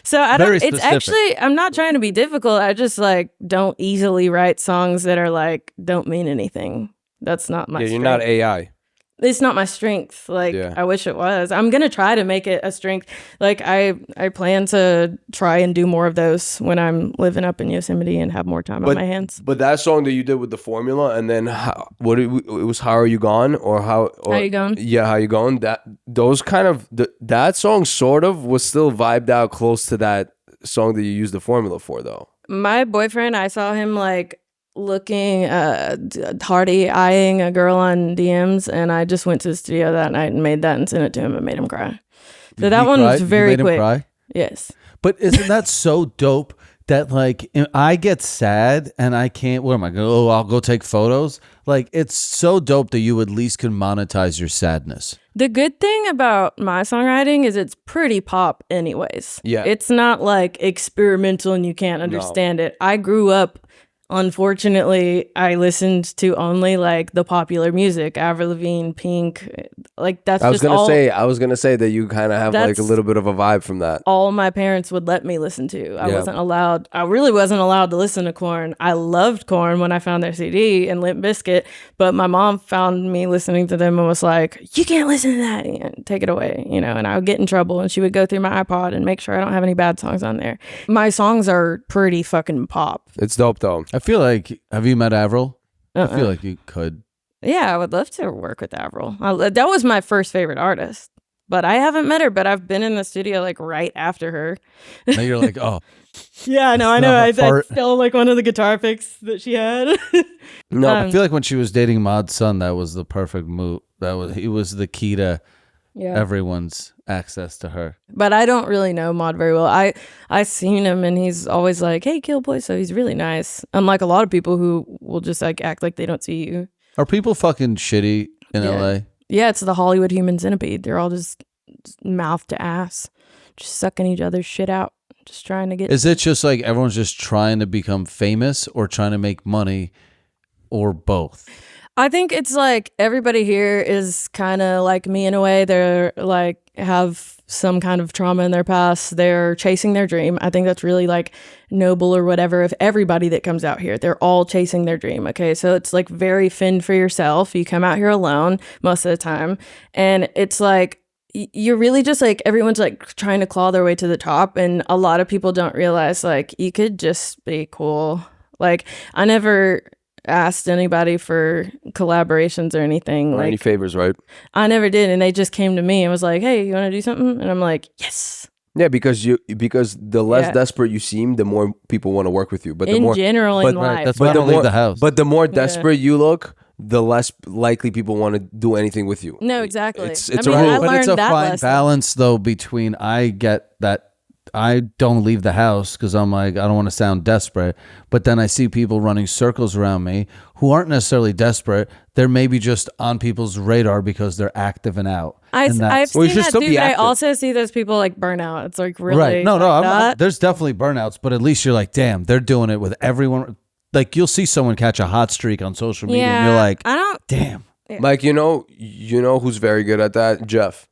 So I Very don't. It's specific. actually I'm not trying to be difficult. I just like don't easily write songs that are like don't mean anything. That's not my. Yeah, you're strength. not AI. It's not my strength. Like Yeah. I wish it was. I'm gonna try to make it a strength. Like I plan to try and do more of those when I'm living up in Yosemite and have more time on my hands. But that song that you did with the formula, and then it was "How Are You Gone" or how? Or, How You Gone? Yeah, "How You Gone." Those kind of that song sort of was still vibed out close to that song that you used the formula for, though. My boyfriend, I saw him like looking hardy eyeing a girl on DMs, and I just went to the studio that night and made that and sent it to him and made him cry. So that one was very you made quick. Him cry? Yes. But isn't that so dope that like I get sad and I can't, what am I going to, I'll go take photos? Like it's so dope that you at least can monetize your sadness. The good thing about my songwriting is it's pretty pop anyways. Yeah. It's not like experimental and you can't understand it. I grew up, unfortunately, I listened to only like the popular music, Avril Lavigne, Pink. Like that's I was just gonna say that you kind of have like a That's- little bit of a vibe from that. all my parents would let me listen to. I Yeah. really wasn't allowed to listen to Korn. I loved Korn when I found their CD and Limp Bizkit, but my mom found me listening to them and was like, "You can't listen to that. Take it away," and I would get in trouble, and she would go through my iPod and make sure I don't have any bad songs on there. My songs are pretty fucking pop. It's dope though. I feel like, have you met Avril? I Uh-uh. feel like you could. Yeah, I would love to work with Avril. That was my first favorite artist, but I haven't met her, but I've been in the studio like right after her. Now you're like, oh, Yeah, no, I know. I Fart. stole like one of the guitar picks that she had. No, I feel like when she was dating Mod's son, that was the perfect move. He was the key to Yeah. everyone's access to her. But I don't really know Mod very well. I seen him and he's always like, "Hey, KillBoy," so he's really nice. Unlike a lot of people who will just like act like they don't see you. Are people fucking shitty in Yeah. LA? Yeah, it's the Hollywood human centipede. They're all just mouth to ass, just sucking each other's shit out, just trying to get. Is it just like everyone's just trying to become famous or trying to make money or both? I think it's like everybody here is kind of like me in a way. They're like have some kind of trauma in their past. They're chasing their dream. I think that's really like noble or whatever. If everybody that comes out here, they're all chasing their dream. Okay. So it's like very fend for yourself. You come out here alone most of the time. And it's like, you're really just like, everyone's like trying to claw their way to the top. And a lot of people don't realize like you could just be cool. Like I never asked anybody for collaborations or anything. Or like any favors, right? I never did. And they just came to me and was like, hey, you want to do something? And I'm like, yes. Yeah, because the less desperate you seem, the more people want to work with you. But the In more general in Right, life. that's why I don't leave the house. But the more desperate you look, the less likely people want to do anything with you. No, exactly. It's I a mean, rule. I But learned it's a that fine lesson. balance though between I get that I don't leave the house because I'm like I don't want to sound desperate, but then I see people running circles around me who aren't necessarily desperate. They're maybe just on people's radar because they're active and out. And I've that's- Well, you seen should that still too, be but I active. also see those people like burn out. It's like really right. No, like I'm, that. there's definitely burnouts, but at least you're like, damn, they're doing it with everyone. Like you'll see someone catch a hot streak on social media and you're like, I don't. damn. Like you know who's very good at that? Jeff.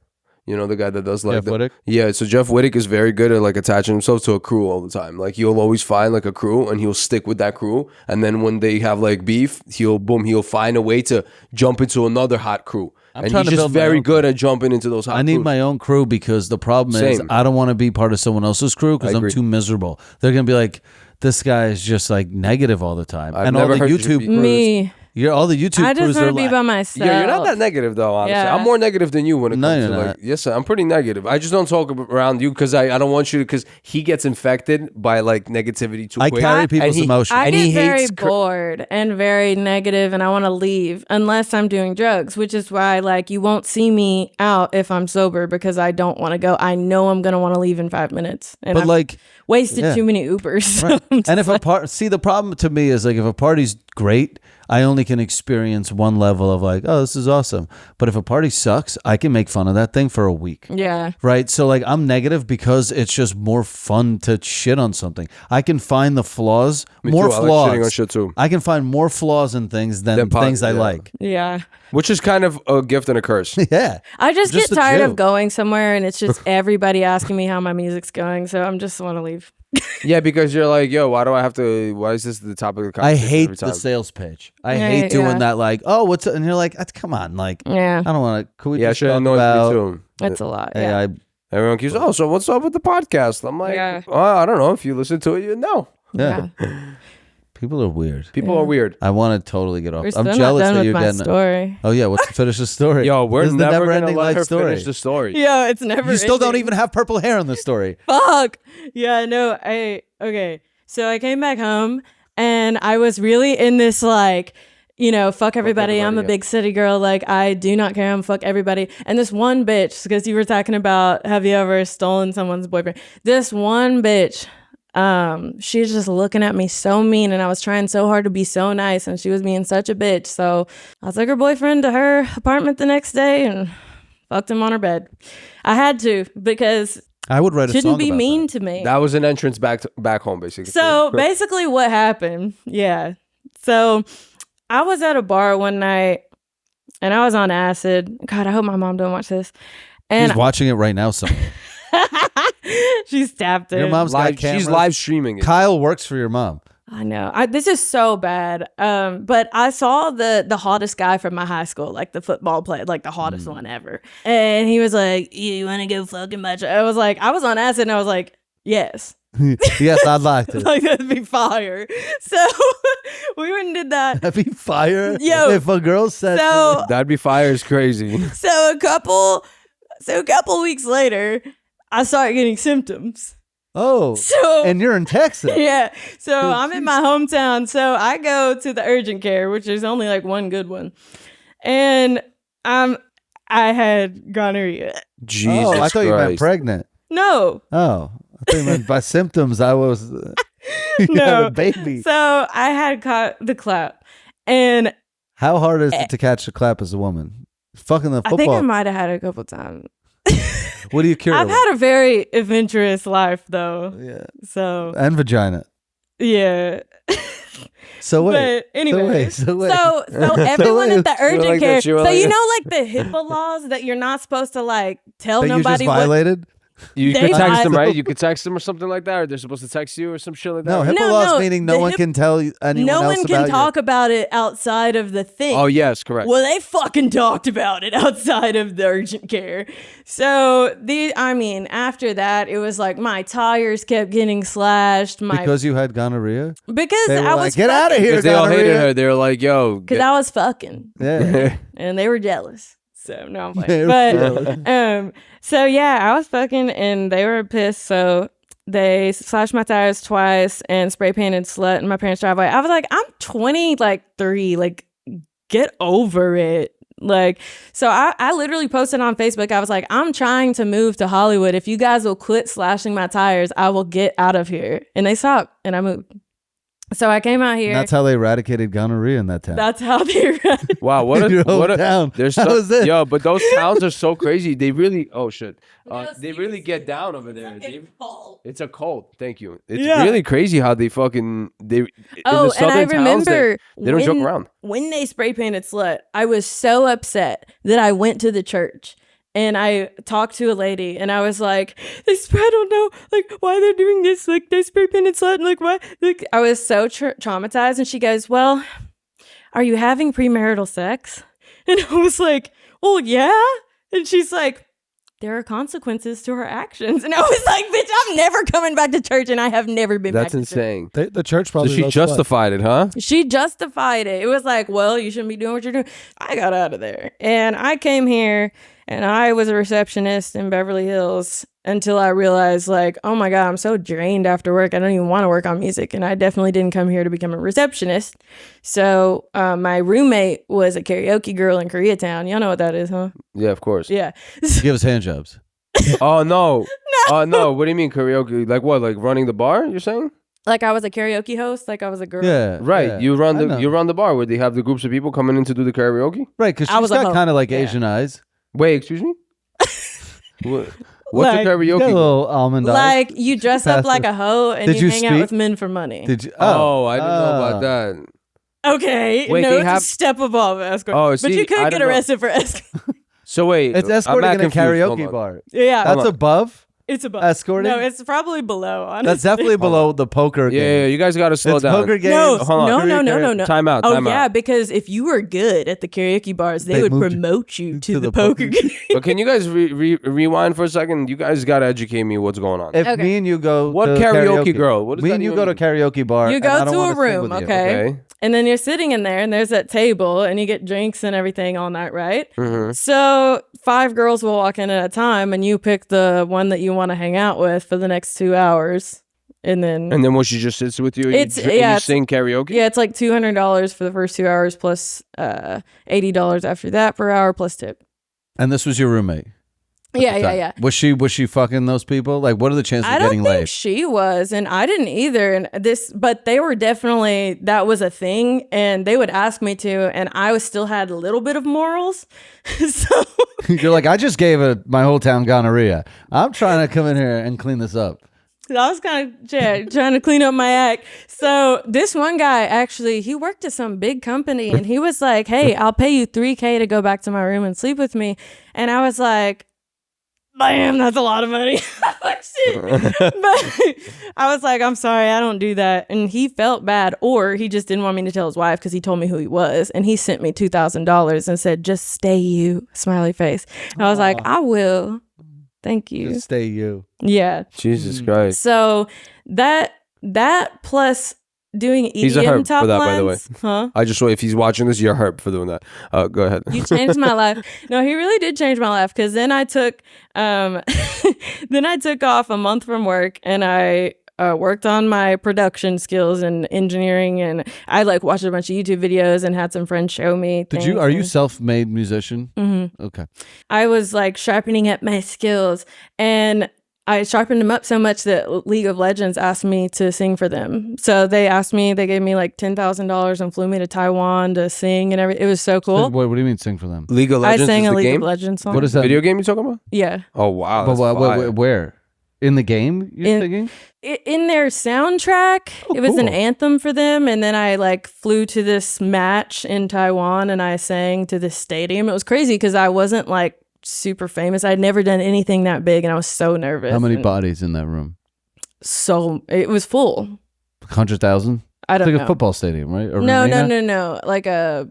You know the guy that does like Jeff Wittick? Yeah, so Jeff Wittick is very good at like attaching himself to a crew all the time. Like he'll always find like a crew and he'll stick with that crew. And then when they have like beef, he'll find a way to jump into another hot crew. And trying he's to just build my very own good at jumping into those hot I need crews. my own crew because the problem is Same. I don't want to be part of someone else's crew because I I'm agree. too miserable. They're gonna be like, this guy is just like negative all the time, I've and all never the heard you YouTube be- crews. Me. All the YouTube I just crews want are to be like, by myself. Yeah, you're not that negative though, honestly. Yeah. I'm more negative than you when it No, comes you're to like, not. yes, I'm pretty negative. I just don't talk around you because I don't want you to, because he gets infected by like negativity too I quick. carry people's And he- emotions. I and get he very hates bored and very negative, and I want to leave unless I'm doing drugs, which is why like you won't see me out if I'm sober because I don't want to go. I know I'm gonna want to leave in 5 minutes, and but I've like, wasted yeah. too many Ubers. right. I'm just And if a part, see, the problem to me is like if a party's great, I only can experience one level of like, oh, this is awesome. But if a party sucks, I can make fun of that thing for a week. yeah. Right. So like I'm negative because it's just more fun to shit on something. I can find the flaws, Me more too. I like flaws. shitting on shit too. I can find more flaws in things than things I yeah. like. Yeah. Which is kind of a gift and a curse. Yeah. I just Just get the tired chill. of going somewhere and it's just everybody asking me how my music's going. So I'm just want to leave. Yeah, because you're like, yo, why is this the topic of the I conversation hate every time? the sales pitch. I Yeah, hate doing yeah. that. Like, oh, what's and you're like, come on, like, Yeah. I don't want to. Could we Yeah, just shit talk annoys about? me too. It's a lot. Hey, Yeah. Everyone keeps, oh, so what's up with the podcast? I'm like, Yeah. I don't know. If you listen to it, you know. Yeah. Yeah. People are weird. People are weird. I want to totally get off. We're still I'm jealous not done that with you're my getting. story. Oh yeah, what's finish the story? Yo, we're This is the never going to never-ending let life her story. finish the story. Yeah, it's never. You still don't ending. even have purple hair in the story. Fuck. Yeah, no, okay. So I came back home and I was really in this like, you know, fuck everybody. I'm a yeah. big city girl. Like I do not care. I'm fuck everybody. And this one bitch, because you were talking about, have you ever stolen someone's boyfriend? This one bitch, she's just looking at me so mean, and I was trying so hard to be so nice, and she was being such a bitch. So I took her boyfriend to her apartment the next day and fucked him on her bed. I had to because I would write a song shouldn't be about mean that. to me. That was an entrance back home, basically. So basically what happened, so I was at a bar one night and I was on acid. God, I hope my mom don't watch this. And He's watching it right now. Somewhere. she's tapped it. Your mom's got live, cameras. she's live streaming it. Kyle works for your mom. I know. This is so bad. But I saw the hottest guy from my high school, like the football player, like the hottest one ever. And he was like, you want to go fucking much? I was like, I was on acid and I was like, yes. Yes, I'd like to. Like that'd be fire. So we went and did that. That'd be fire. Yo, if a girl said, So That'd be fire is crazy. So a couple weeks later, I started getting symptoms. "Oh, So and you're in Texas." yeah, so I'm in my hometown. So I go to the urgent care, which is only like one good one, and I had gonorrhea. Jesus Oh, I thought you meant Christ. pregnant. No, Oh, I thought you meant by symptoms. I was you had No. a baby. so I had caught the clap, and How hard is it to catch a clap as a woman? Fucking the I think I football. might have had it a couple times. What do you cure? I've had a very adventurous life, though. yeah, So and vagina. yeah. So wait. But anyway, So everyone at the urgent like care. that, you were So like you that. know, like the HIPAA laws that you're not supposed to like tell That you just nobody what. violated? You They could text them, violate- right? You could text them or something like that, or they're supposed to text you or some shit like that. No, right? HIPAA No, laws no, meaning no the one can tell anyone No else one about can talk about it outside of the thing. Oh yes, correct. Well, they fucking talked about it outside of the urgent care. So after that, it was like my tires kept getting slashed. Because you had gonorrhea? Because They were I like, was get out of here, Because they all hated gonorrhea. her. They were like, "Yo, Because I was fucking, Yeah. and they were jealous. So no, I'm They playing. were But so yeah, I was fucking, and they were pissed. So they slashed my tires twice and spray painted slut in my parents' driveway. I was like, I'm 23. Like, get over it. Like, so I literally posted on Facebook. I was like, I'm trying to move to Hollywood. If you guys will quit slashing my tires, I will get out of here. And they stopped, and I moved. So I came out here. And that's how they eradicated gonorrhea in that town. That's how they ran. wow, what Your a whole what a town. There's That was it. yo, but those towns are so crazy. They really oh shit, No, they really get down over there. It's a cult. Thank you. It's Yeah. really crazy how they fucking they. Oh, in the southern and I towns, remember they don't joke around. When they spray painted slut, I was so upset that I went to the church and I talked to a lady and I was like, I don't know, like, why they're doing this. Like, they spray painted slut. And like, why? Like, I was so traumatized. And she goes, well, are you having premarital sex? And I was like, well, yeah. And she's like, there are consequences to her actions. And I was like, bitch, I'm never coming back to church, and I have never been That's back to church. insane. The church So probably she loves justified it, huh? She justified it. It was like, well, you shouldn't be doing what you're doing. I got out of there. And I came here and I was a receptionist in Beverly Hills until I realized, like, oh my God, I'm so drained after work. I don't even want to work on music. And I definitely didn't come here to become a receptionist. So my roommate was a karaoke girl in Koreatown. Y'all know what that is, huh? Yeah, of course. Yeah. She gives hand jobs. Oh no. No. What do you mean karaoke? Like what? Like running the bar? You're saying? Like I was a karaoke host. Like I was a girl. Yeah. Right. yeah. You I know. run the bar where they have the groups of people coming in to do the karaoke. Right, because I she's was a got hoe. kind of like Yeah. Asian eyes. Wait, excuse me. What's Like, a She's got a karaoke? little almond eyes. Like you dress up like a hoe and Did you you hang out speak? with men for money. Did you? Oh, I didn't know about that. Okay. Wait, no, they it's have- a step above escort. Oh, but see, you I could don't get know. arrested for escort. So wait, It's I'm escorting not in a confused. Hold karaoke on. bar. Yeah. That's on. above. It's above. Escorting? No, it's probably below, honestly. That's definitely below the poker game. Yeah, you guys got to slow It's down. poker games. No, Hold on. no. Time out. Oh, Time yeah, out. because if you were good at the karaoke bars, they They would moved you promote you to to the the poker poker- game. But can you guys rewind for a second? You guys got to educate me what's going on. If Okay. me and you go What to karaoke girl? What does me that and you even go to mean? karaoke bar. You and go I don't to a wanna sing room, with you. okay? Okay. And then you're sitting in there, and there's that table, and you get drinks and everything all night, right? Mhm. So 5 girls will walk in at a time, and you pick the one that you want to hang out with for the next 2 hours. And then what, she just sits with you and It's- you, and yeah, you it's- sing karaoke? yeah, it's like $200 for the first 2 hours plus $80 after that per hour plus tip. And this was your roommate. Yeah. Was she fucking those people? Like, what are the chances I of don't getting think laid? she was, and I didn't either. And but they were definitely, that was a thing, and they would ask me to, and I still had a little bit of morals. So You're like, I just gave my whole town gonorrhea. I'm trying to come in here and clean this up. I was kind of trying to clean up my act. So this one guy, actually, he worked at some big company, and he was like, hey, I'll pay you $3,000 to go back to my room and sleep with me. And I was like, bam, that's a lot of money. Like, shit. But I was like, I'm sorry, I don't do that. And he felt bad, or he just didn't want me to tell his wife because he told me who he was. And he sent me $2,000 and said, just stay you, smiley face. And I was like, I will. Thank you. Just stay you. Yeah. Jesus Christ. So that plus doing EDM He's a herb top for that, by the way. lines, huh? I just if he's watching this, you're hurt for doing that. Go ahead. You changed my life. No, he really did change my life, because then I took then I took off a month from work, and I worked on my production skills and engineering, and I like watched a bunch of YouTube videos and had some friends show me things. Are you self-made musician? Mm-hmm. Okay. I was like sharpening up my skills, and I sharpened them up so much that League of Legends asked me to sing for them. So they gave me like $10,000 and flew me to Taiwan to sing and everything. It was so cool. What do you mean sing for them? League of I Legends sang is a the League game? of Legends song. What is that? Video game you talking about? Yeah. Oh, wow. But That's fire. where? In the game, you're singing? In their soundtrack. It was an cool. anthem for them, and then I like flew to this match in Taiwan and I sang to this stadium. It was crazy because I wasn't like super famous. I'd never done anything that big, and I was so nervous. How many bodies in that room? So it was full. 100,000? I don't It's like know. a football stadium, right? Or No, arena? like a,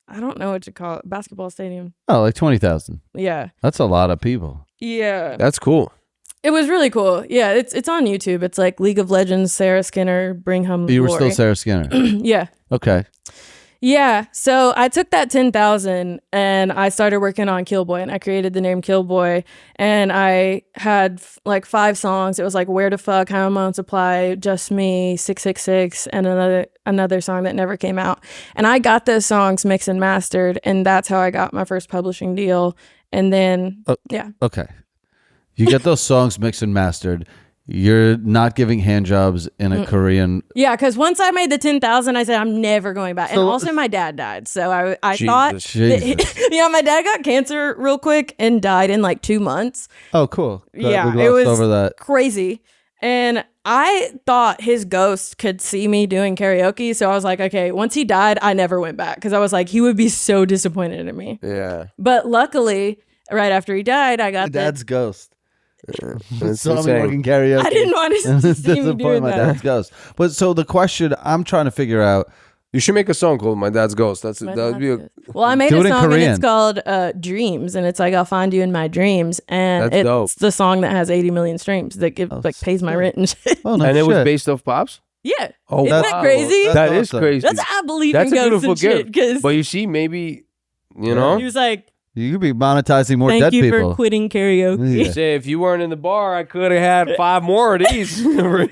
I don't know what you call it, basketball stadium. Oh, like 20,000. Yeah. That's a lot of people. Yeah. That's cool. It was really cool. Yeah, it's on YouTube. It's like League of Legends, Sarah Skinner, Bring Home the You were Glory. still Sarah Skinner. Yeah. Okay. Yeah. So I took that 10,000 and I started working on KillBoy, and I created the name KillBoy, and I had like 5 songs. It was like Where to Fuck, How I'm on Supply, Just Me, 666, and another song that never came out. And I got those songs mixed and mastered, and that's how I got my first publishing deal. And then yeah. Okay. You get those songs mixed and mastered. You're not giving hand jobs in a Korean. Yeah, because once I made the 10,000, I said I'm never going back. And So- also, my dad died, so I Jesus. thought, Jesus. my dad got cancer real quick and died in like 2 months. Oh, cool. Glad Yeah, we it glossed was over that. crazy. And I thought his ghost could see me doing karaoke, so I was like, okay. Once he died, I never went back because I was like, he would be so disappointed in me. Yeah. But luckily, right after he died, I got Dad's ghost. That's Saw me insane. working karaoke. I didn't want to see me Disappoint doing my that. dad's ghost. But so the question I'm trying to figure out. You should make a song called "My Dad's Ghost." That would be a. Well, I made Do a it in song and Korean. it's called Dreams, and it's like I'll find you in my dreams, and That's it's dope. the song that has 80 million streams that pays my rent and shit. Oh no, And it was shit. based off Pops. Yeah, Oh, isn't wow. that crazy? That's That is awesome. crazy. That's I believe That's in a ghosts beautiful and shit. gift. Because But you see, maybe you know. he was like, You could be monetizing more "Thank dead you people. for quitting karaoke." Yeah. Say if you weren't in the bar, I could have had 5 more of these. Yeah.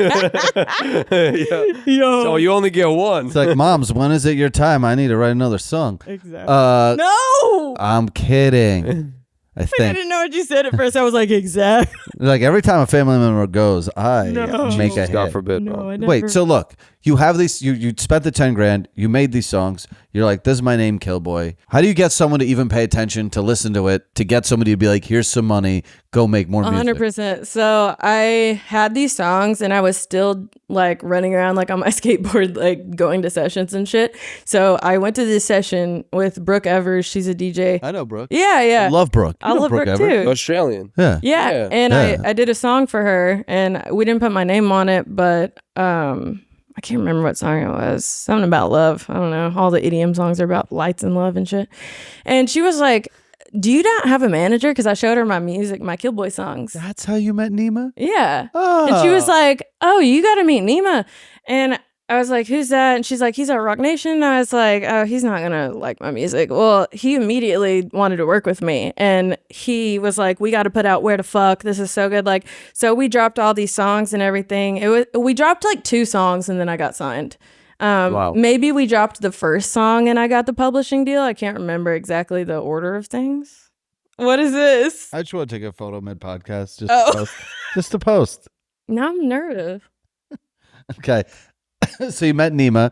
Yo, So you only get one. It's like, moms, when is it your time? I need to write another song. exactly. No, No, I'm kidding. I I think didn't know what you said at first. I was like, exactly. like every time a family member goes, I No. make a God hit. forbid. No, bro. I never. Wait, so look, you have these. You spent the 10 grand. You made these songs. You're like, this is my name, KillBoy. How do you get someone to even pay attention, to listen to it, to get somebody to be like, here's some money, go make more music? 100%. So I had these songs and I was still like running around like on my skateboard, like going to sessions and shit. So I went to this session with Brooke Evers. She's a DJ. I know Brooke. Yeah, yeah. I love Brooke. You I know love Brooke Everett. too. Australian. Yeah. Yeah. Yeah. And Yeah. I did a song for her and we didn't put my name on it, but I can't remember what song it was. Something about love. I don't know. All the EDM songs are about lights and love and shit. And she was like, do you not have a manager? Because I showed her my music, my KillBoy songs. That's how you met Nima? Yeah. Oh. And she was like, oh, you got to meet Nima. And I was like, who's that? And she's like, he's at Rock Nation. And I was like, oh, he's not going to like my music. Well, he immediately wanted to work with me. And he was like, we got to put out Where to Fuck. This is so good. Like, so we dropped all these songs and everything. We dropped like 2 songs and then I got signed. Wow. Maybe we dropped the first song and I got the publishing deal. I can't remember exactly the order of things. What is this? I just want to take a photo mid podcast just Oh. to post. Just to post. Now I'm nervous. Okay. So you met Nima.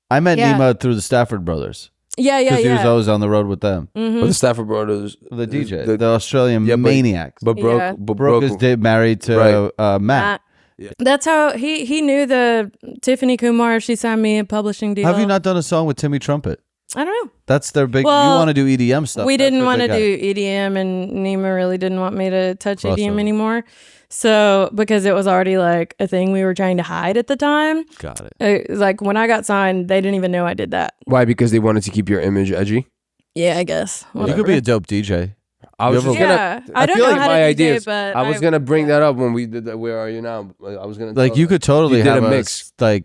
I met Yeah. Nima through the Stafford brothers. Yeah, yeah, Because he was yeah. always on the road with them. But the Stafford brothers, The DJ. The Australian Yeah, but- maniacs. but broke, Yeah. but Brooke is married to Matt. Matt. Yeah. That's how he knew the Tiffany Kumar. She signed me a publishing deal. Have you not done a song with Timmy Trumpet? I don't know. That's their big. Well, you want to do EDM stuff. We That's didn't their want to big do EDM, and Nima really didn't want me to touch Crossover. EDM anymore. So because it was already like a thing we were trying to hide at the time. guy. Got it. Like when I got signed, they didn't even know I did that. Why? Because they wanted to keep your image edgy. Yeah, I guess. You Whatever. could be a dope DJ. I was You just ever- gonna. Yeah, I don't feel know like how my to DJ, ideas. but I was gonna bring that up when we did that. Where are you now? I was gonna Like tell you could totally You did have a a mix. Like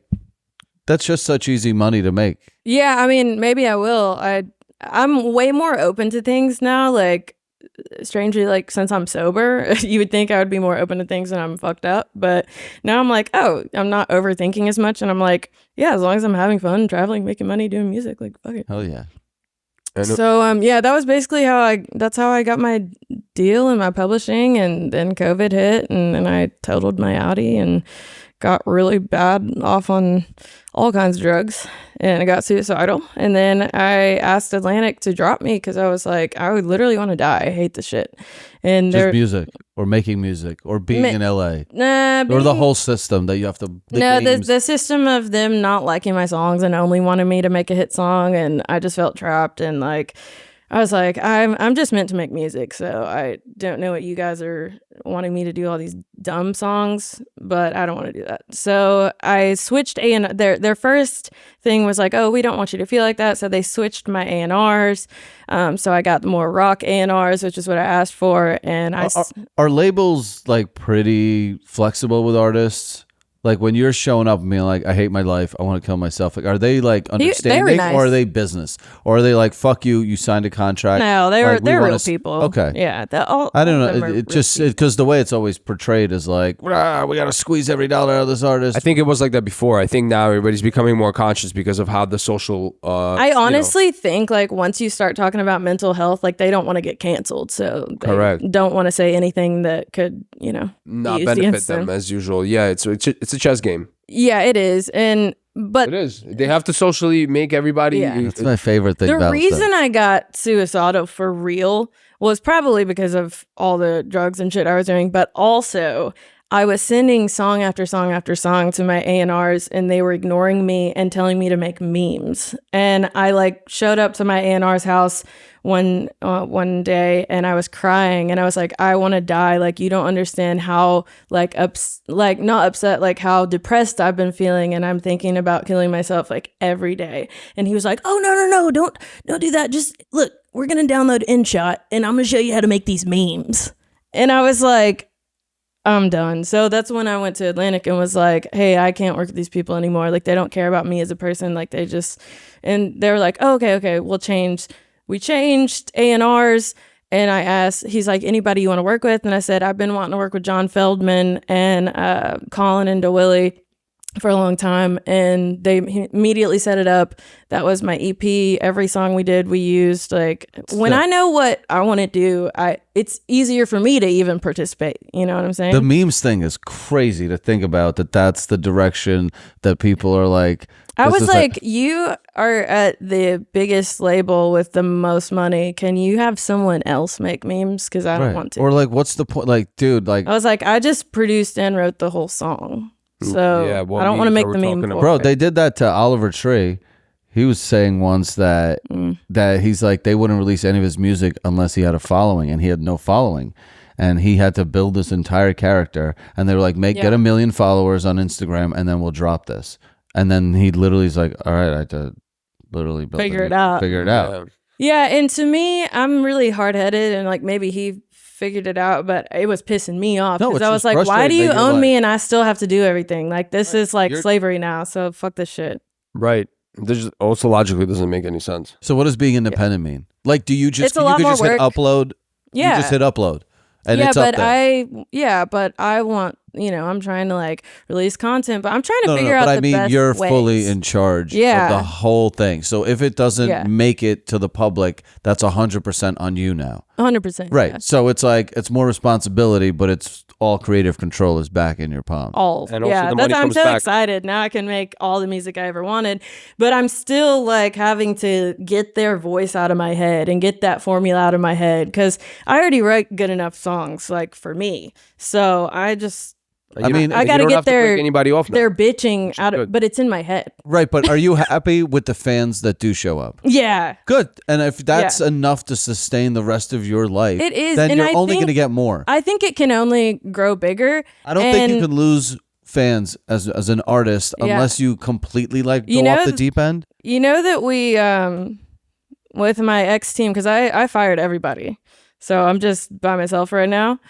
that's just such easy money to make. Yeah, I mean, maybe I will. I'm way more open to things now. Like, strangely, like since I'm sober, you would think I would be more open to things when I'm fucked up. But now I'm like, oh, I'm not overthinking as much, and I'm like, yeah, as long as I'm having fun, traveling, making money, doing music, like fuck it. Hell yeah. So yeah, that was basically that's how I got my deal in my publishing, and then COVID hit, and then I totaled my Audi and got really bad off on all kinds of drugs, and I got suicidal. And then I asked Atlantic to drop me because I was like, I would literally want to die. I hate this shit. And Just music or making music or being in LA or the whole system that you have to. The system of them not liking my songs and only wanting me to make a hit song, and I just felt trapped. And like, I was like, I'm just meant to make music, so I don't know what you guys are wanting me to do all these dumb songs, but I don't want to do that. So I switched their first thing was like, oh, we don't want you to feel like that. So they switched my A&Rs. So I got the more rock A&Rs, which is what I asked for. And are labels like pretty flexible with artists? Like when you're showing up and being like, I hate my life, I want to kill myself. Like, are they like understanding nice. or are they business? Or are they like, fuck you, you signed a contract? No, they're real people. Okay. Yeah. I don't know. It just, because the way it's always portrayed is like, we got to squeeze every dollar out of this artist. I think it was like that before. I think now everybody's becoming more conscious because of how the social... I honestly think like once you start talking about mental health, like they don't want to get canceled. So they Correct. don't want to say anything that could, not be used benefit against them as usual. Yeah, it's a chess game. Yeah, it is. But it is. They have to socially make everybody. Yeah. That's my favorite thing. The reason I got suicidal for real was probably because of all the drugs and shit I was doing, but also I was sending song after song after song to my A&Rs, and they were ignoring me and telling me to make memes. And I like showed up to my A&R's house one day, and I was crying, and I was like, I want to die. Like, you don't understand how not upset, like how depressed I've been feeling, and I'm thinking about killing myself like every day. And he was like, oh no, don't do that. Just look, we're gonna download InShot, and I'm gonna show you how to make these memes. And I was like, I'm done. So that's when I went to Atlantic and was like, hey, I can't work with these people anymore. Like, they don't care about me as a person. Like, they were like, oh, okay, we'll change. We changed A&Rs, and I asked, he's like, anybody you want to work with? And I said, I've been wanting to work with John Feldman and Colin and DeWilly for a long time, and they immediately set it up. That was my EP. Every song we did, we used like when I know what I want to do, it's easier for me to even participate. You know what I'm saying? The memes thing is crazy to think about. That's the direction that people are like. I was like, you are at the biggest label with the most money. Can you have someone else make memes? Because I don't want to. Or like, what's the point? Like, dude, like I was like, I just produced and wrote the whole song. So yeah, I don't want to make the meme. Bro, they did that to Oliver Tree. He was saying once that he's like, they wouldn't release any of his music unless he had a following, and he had no following. And he had to build this entire character. And they were like, get 1 million followers on Instagram, and then we'll drop this. And then he literally is like, all right, I had to literally figure it out. Yeah, and to me, I'm really hard-headed, and like maybe he figured it out, but it was pissing me off because I was like, why do you own me and I still have to do everything? Like, this is like slavery now, so fuck this shit. Right. This also logically doesn't make any sense. So what does being independent mean? Like, do you just, it's a lot more just work. hit upload? Yeah. You just hit upload. And yeah, it's but up there. but I want, I'm trying to like release content, but I'm trying to figure out the best you're ways. fully in charge of the whole thing. So if it doesn't make it to the public, that's 100% on you now. 100%. Right. Yeah. So it's like, it's more responsibility, but it's all creative control is back in your palm. And also I'm so excited. Now I can make all the music I ever wanted, but I'm still like having to get their voice out of my head and get that formula out of my head because I already write good enough songs like for me. So I got to get anybody off now. They're bitching out of, but it's in my head. Right, but are you happy with the fans that do show up? Yeah. Good. And if that's enough to sustain the rest of your life, it is. then and you're only going to get more. I think it can only grow bigger. I don't think you can lose fans as an artist unless you completely like go off the deep end. You know that we, with my ex team, because I fired everybody. So I'm just by myself right now.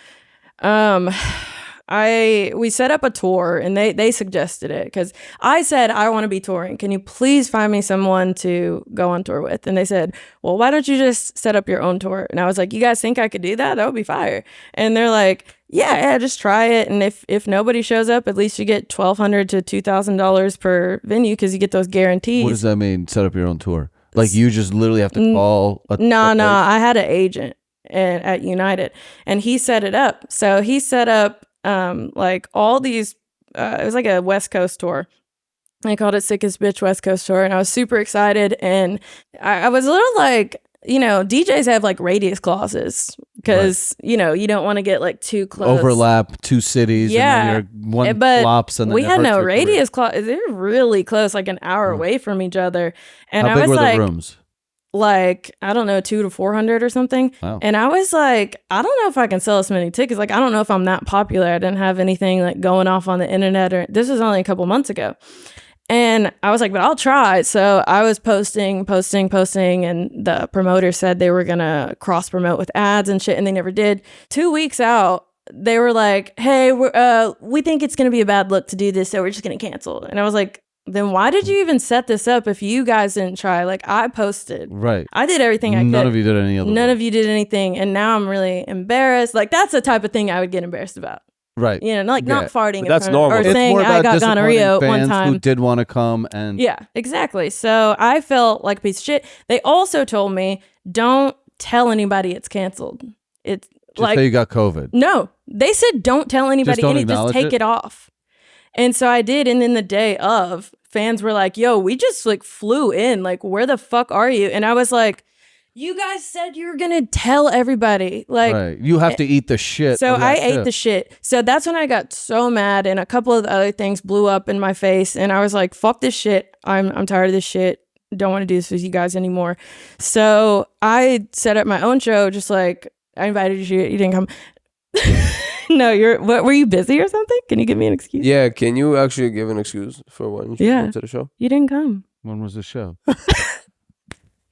We set up a tour and they suggested it because I said, I want to be touring. Can you please find me someone to go on tour with? And they said, well, why don't you just set up your own tour? And I was like, you guys think I could do that? That would be fire. And they're like, yeah, just try it. And if nobody shows up, at least you get $1,200 to $2,000 per venue because you get those guarantees. What does that mean? Set up your own tour? Like you just literally have to call? No, I had an agent at United and he set it up. So he set up like all these it was like a West Coast tour. I called it Sickest Bitch West Coast Tour, and I was super excited. And I was a little like, you know, DJs have like radius clauses because, you know, you don't want to get like too close. Overlap 2 cities. Yeah. And then you're one but flops. And then we it had hurts no your career. radius clause. They're really close, like an hour away from each other. And How I big was were like, the rooms? like, I don't know, 200 to 400 or something. Wow. And I was like, I don't know if I can sell this many tickets. Like, I don't know if I'm that popular. I didn't have anything like going off on the internet, or this was only a couple months ago. And I was like, but I'll try. So I was posting, and the promoter said they were going to cross promote with ads and shit, and they never did. 2 weeks out, they were like, hey, we think it's going to be a bad look to do this, so we're just going to cancel. And I was like, then why did you even set this up if you guys didn't try? Like, I posted. Right. I did everything I could. None of you did any other None work. of you did anything. And now I'm really embarrassed. Like, that's the type of thing I would get embarrassed about. Right. You know, like not farting in that's front normal. or It's saying I got gonorrhea fans one time. who did want to come and Yeah, exactly. So I felt like a piece of shit. They also told me, don't tell anybody it's canceled. It's just like, say you got COVID. no, they said don't tell anybody, don't just acknowledge take it off. And so I did. And then the day of, fans were like, yo, we just like flew in. Like, where the fuck are you? And I was like, you guys said you were going to tell everybody. Like, Right. You have to eat the shit. so of I that ate shit. the shit. So that's when I got so mad, and a couple of the other things blew up in my face, and I was like, fuck this shit. I'm tired of this shit. Don't want to do this with you guys anymore. So I set up my own show, just like I invited you. You didn't come. No, what, were you busy or something? Can you give me an excuse? Yeah, can you actually give an excuse for when you Yeah. went to the show? You didn't come. When was the show?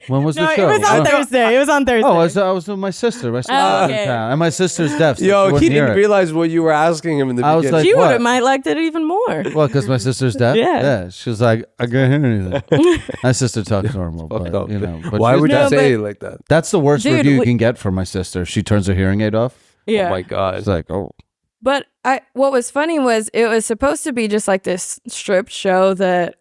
When was No, the show? it was on Oh. Thursday. It was on Thursday. Oh, I was with my sister. My sister was okay. in town. And my sister's deaf. So she Yo, wouldn't he hear didn't it. realize what you were asking him in the I was beginning. like, She what? would have might liked it even more. Well, because my sister's deaf? Yeah. She was like, I can't hear anything. My sister talks normal, Fucked but, up. you know. But Why she's would you deaf. No, say but- it like that? That's the worst Dude, review you we- can get from my sister. She turns her hearing aid off. Yeah. Oh my god. It's like, oh. But what was funny was it was supposed to be just like this stripped show that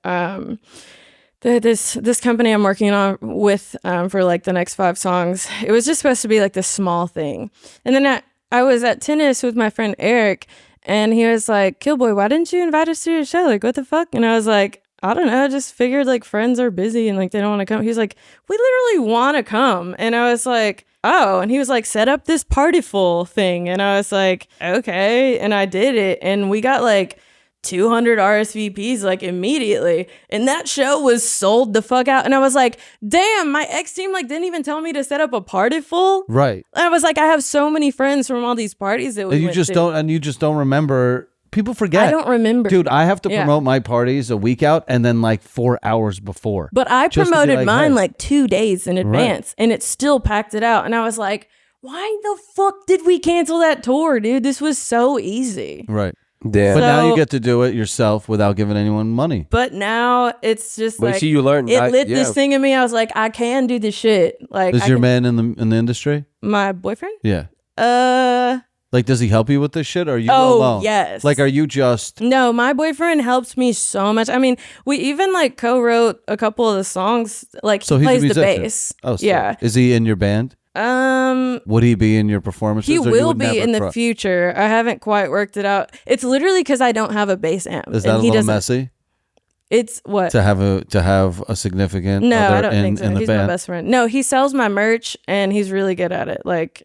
this company I'm working on with for like the next 5 songs. It was just supposed to be like this small thing. And then I was at tennis with my friend Eric, and he was like, KillBoy, why didn't you invite us to your show? Like, what the fuck? And I was like, I don't know. I just figured like friends are busy and like they don't want to come. He was like, we literally want to come. And I was like, oh. And he was like, set up this partyful thing. And I was like, okay. And I did it. And we got like 200 RSVPs like immediately. And that show was sold the fuck out. And I was like, damn, my ex team like didn't even tell me to set up a partyful. Right. And I was like, I have so many friends from all these parties that we And you went just to. don't remember. People forget. I don't remember. Dude, I have to Yeah. promote my parties a week out and then like 4 hours before. But I Just to be promoted like, mine hey. like 2 days in advance, and it still packed it out. And I was like, why the fuck did we cancel that tour, dude? This was so easy. Right. Damn. But now you So- get to do it yourself without giving anyone money. But now it's just But like see, you learned. it lit this thing in me. I was like, I can do this shit. Like, Is I your can- man in the industry? my boyfriend? Yeah. Uh, Like, does he help you with this shit, or are you oh alone? yes. Like, are you just No, my boyfriend helps me so much. I mean, we even like co-wrote a couple of the songs. Like, so he he's plays a the musician? bass. Oh, so yeah. Is he in your band? Would he be in your performances? He or you will would be never in the try? future. I haven't quite worked it out. It's literally because I don't have a bass amp. Is that a and he little doesn't. messy It's what? to have a significant No, other I don't in, think so. in the He's my band? best friend. No, he sells my merch and he's really good at it. Like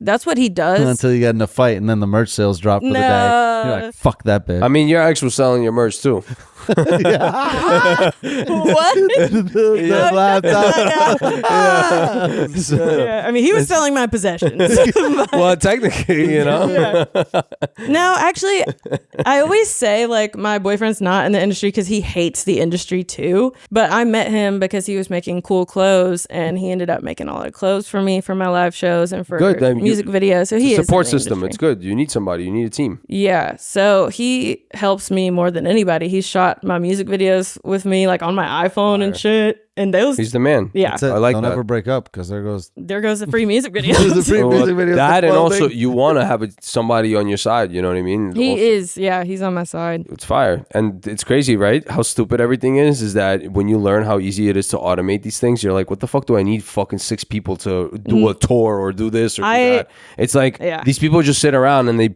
that's what he does. Until you get in a fight and then the merch sales drop for the day. No. You're like, fuck that bitch. I mean, your ex was selling your merch too. What? The laptop. Yeah, I mean, he was selling my possessions. Well, technically, you know. No, actually, I always say like my boyfriend's not in the industry because he hates the industry too. But I met him because he was making cool clothes, and he ended up making all the clothes for me for my live shows and for Good, then music videos. So he is in Support the system. industry. It's good. You need somebody. You need a team. Yeah, so he helps me more than anybody. He shot my music videos with me, like on my iPhone and shit. And those, He's the man. yeah, That's it. I like Don't that. ever break up because there goes there goes the free music the videos. free music videos. That the and also clothing. you want to have somebody on your side. You know what I mean? He Also- is, yeah, he's on my side. It's fire. And it's crazy, right? How stupid everything is that when you learn how easy it is to automate these things, you're like, what the fuck do I need fucking 6 people to do a tour or do this or do I- that? It's like Yeah. these people just sit around and they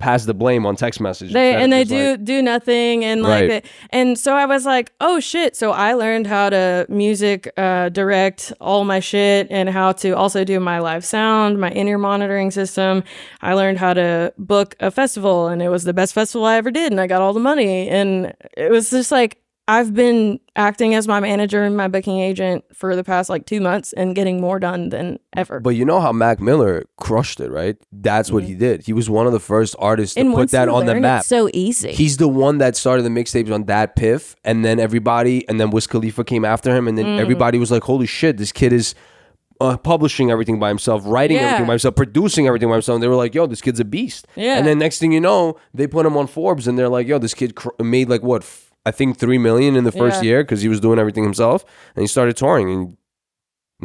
pass the blame on text messages. They do nothing, and like and so I was like, oh shit. So I learned how to music direct all my shit and how to also do my live sound, my in-ear monitoring system. I learned how to book a festival, and it was the best festival I ever did, and I got all the money, and it was just like I've been acting as my manager and my booking agent for the past like 2 months and getting more done than ever. But you know how Mac Miller crushed it, right? That's what he did. He was one of the first artists to put that on the map. It's so easy. He's the one that started the mixtapes on that piff, and then Wiz Khalifa came after him, and then everybody was like, holy shit, this kid is publishing everything by himself, writing everything by himself, producing everything by himself. And they were like, yo, this kid's a beast. Yeah. And then next thing you know, they put him on Forbes, and they're like, yo, this kid made like what? I think $3 million in the first year because he was doing everything himself, and he started touring. And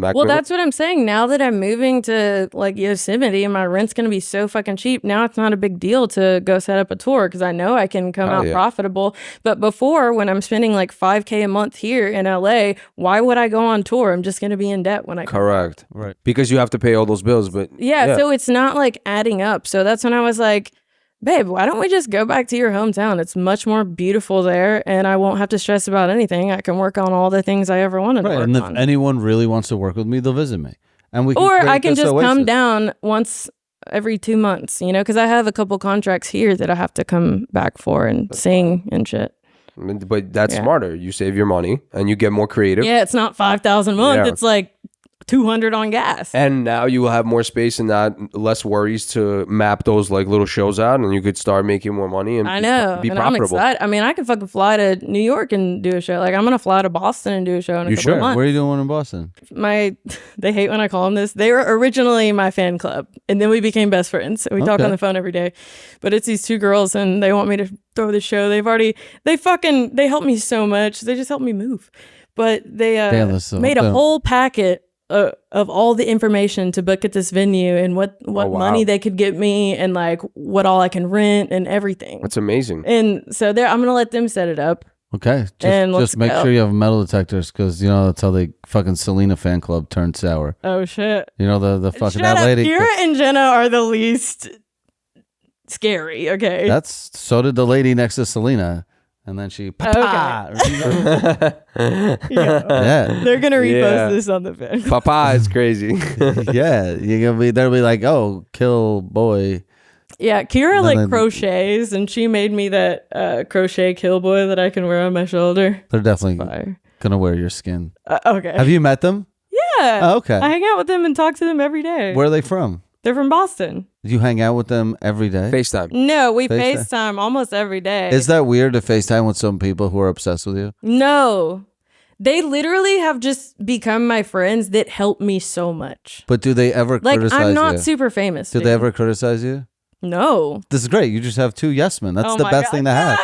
that's what I'm saying. Now that I'm moving to like Yosemite and my rent's gonna be so fucking cheap, now it's not a big deal to go set up a tour because I know I can come out profitable. But before, when I'm spending like $5,000 a month here in LA, why would I go on tour? I'm just gonna be in debt when I come correct, back. right? Because you have to pay all those bills. But so it's not like adding up. So that's when I was like, babe, why don't we just go back to your hometown? It's much more beautiful there, and I won't have to stress about anything. I can work on all the things I ever wanted to work on. And if on. anyone really wants to work with me, they'll visit me. And we can or I can just come down once every 2 months, you know, because I have a couple contracts here that I have to come back for and sing and shit. But that's smarter. You save your money, and you get more creative. Yeah, it's not $5,000 a month. It's like $200 on gas. And now you will have more space and less worries to map those like little shows out, and you could start making more money and I know, be and profitable. I'm excited. I mean, I can fucking fly to New York and do a show. Like, I'm gonna fly to Boston and do a show in a couple of months. Where are you doing one in Boston? They hate when I call them this. They were originally my fan club, and then we became best friends. We talk on the phone every day. But it's these two girls, and they want me to throw the show. They helped me so much. They just helped me move. But they made a whole packet of all the information to book at this venue and what money they could get me and like what all I can rent and everything. That's amazing. And so I'm gonna let them set it up. Okay, just make sure you have metal detectors because you know that's how the fucking Selena fan club turned sour. Oh shit! You know the fucking that lady. Kira and Jenna are the least scary. Okay, so did the lady next to Selena. And then she, Papa. Okay. Yeah. They're gonna repost this on the fan. Papa is crazy. They'll be like, oh, KillBoy. Yeah, Kira crochets, and she made me that crochet KillBoy that I can wear on my shoulder. They're definitely gonna wear your skin. Okay. Have you met them? Yeah. Oh, okay. I hang out with them and talk to them every day. Where are they from? They're from Boston. You hang out with them every day? FaceTime. No, we FaceTime almost every day. Is that weird to FaceTime with some people who are obsessed with you? No. They literally have just become my friends that help me so much. But do they ever criticize you? I'm not super famous. Do they ever criticize you? No. This is great. You just have two yes men. That's the best thing to have.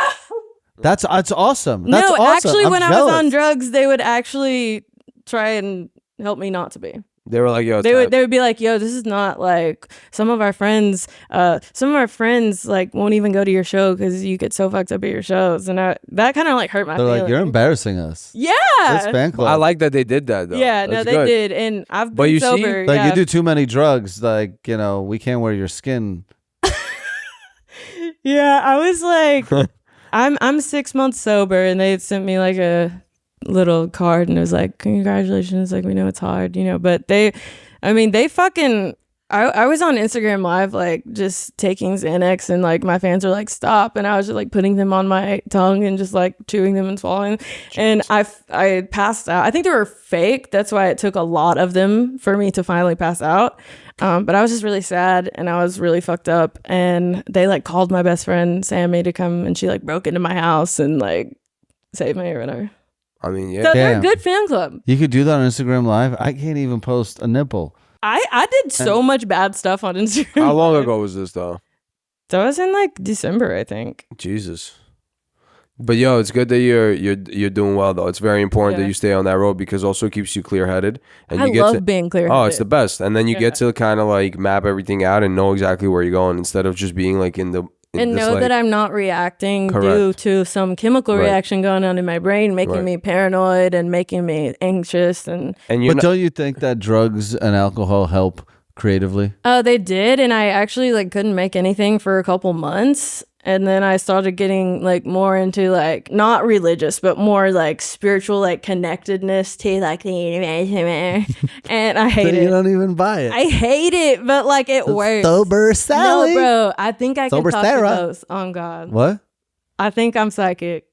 That's awesome. That's awesome. Actually, when I was on drugs, they would actually try and help me not to be. They were like, yo, they would be like, yo, this is not like some of our friends like won't even go to your show because you get so fucked up at your shows. And that kind of like hurt my feelings. Like, you're embarrassing us. Yeah. This fan club. I like that they did that though. Yeah, That's they good. did. And I've been sober. Like you do too many drugs, like, you know, we can't wear your skin. Yeah, I was like, I'm 6 months sober, and they sent me like a little card, and it was like, congratulations, like, we know it's hard, you know. But they fucking, I was on Instagram Live, like, just taking Xanax, and like my fans were like, stop, and I was just like putting them on my tongue and just like chewing them and swallowing. And I passed out. I think they were fake. That's why it took a lot of them for me to finally pass out. But I was just really sad, and I was really fucked up, and they like called my best friend Sammy to come, and she like broke into my house and like saved me or whatever. I mean, yeah. So they're a good fan club. You could do that on Instagram Live. I can't even post a nipple. I did so much bad stuff on Instagram. How long ago was this though? That was in like December, I think. Jesus. But yo, it's good that you're doing well though. It's very important that you stay on that road because also keeps you clear headed. And I love being clear headed. Oh, it's the best. And then you get to kind of like map everything out and know exactly where you're going instead of just being like and know that I'm not reacting due to some chemical reaction going on in my brain, making me paranoid and making me anxious. But don't you think that drugs and alcohol help creatively? Oh, they did, and I actually like couldn't make anything for a couple months. And then I started getting like more into like not religious, but more like spiritual, like connectedness to like the universe. And I hate You it. don't even buy it. I hate it, but like it works. Sober Sally. No, bro. I think I Sober can talk Sarah. to those. On God. What? I think I'm psychic.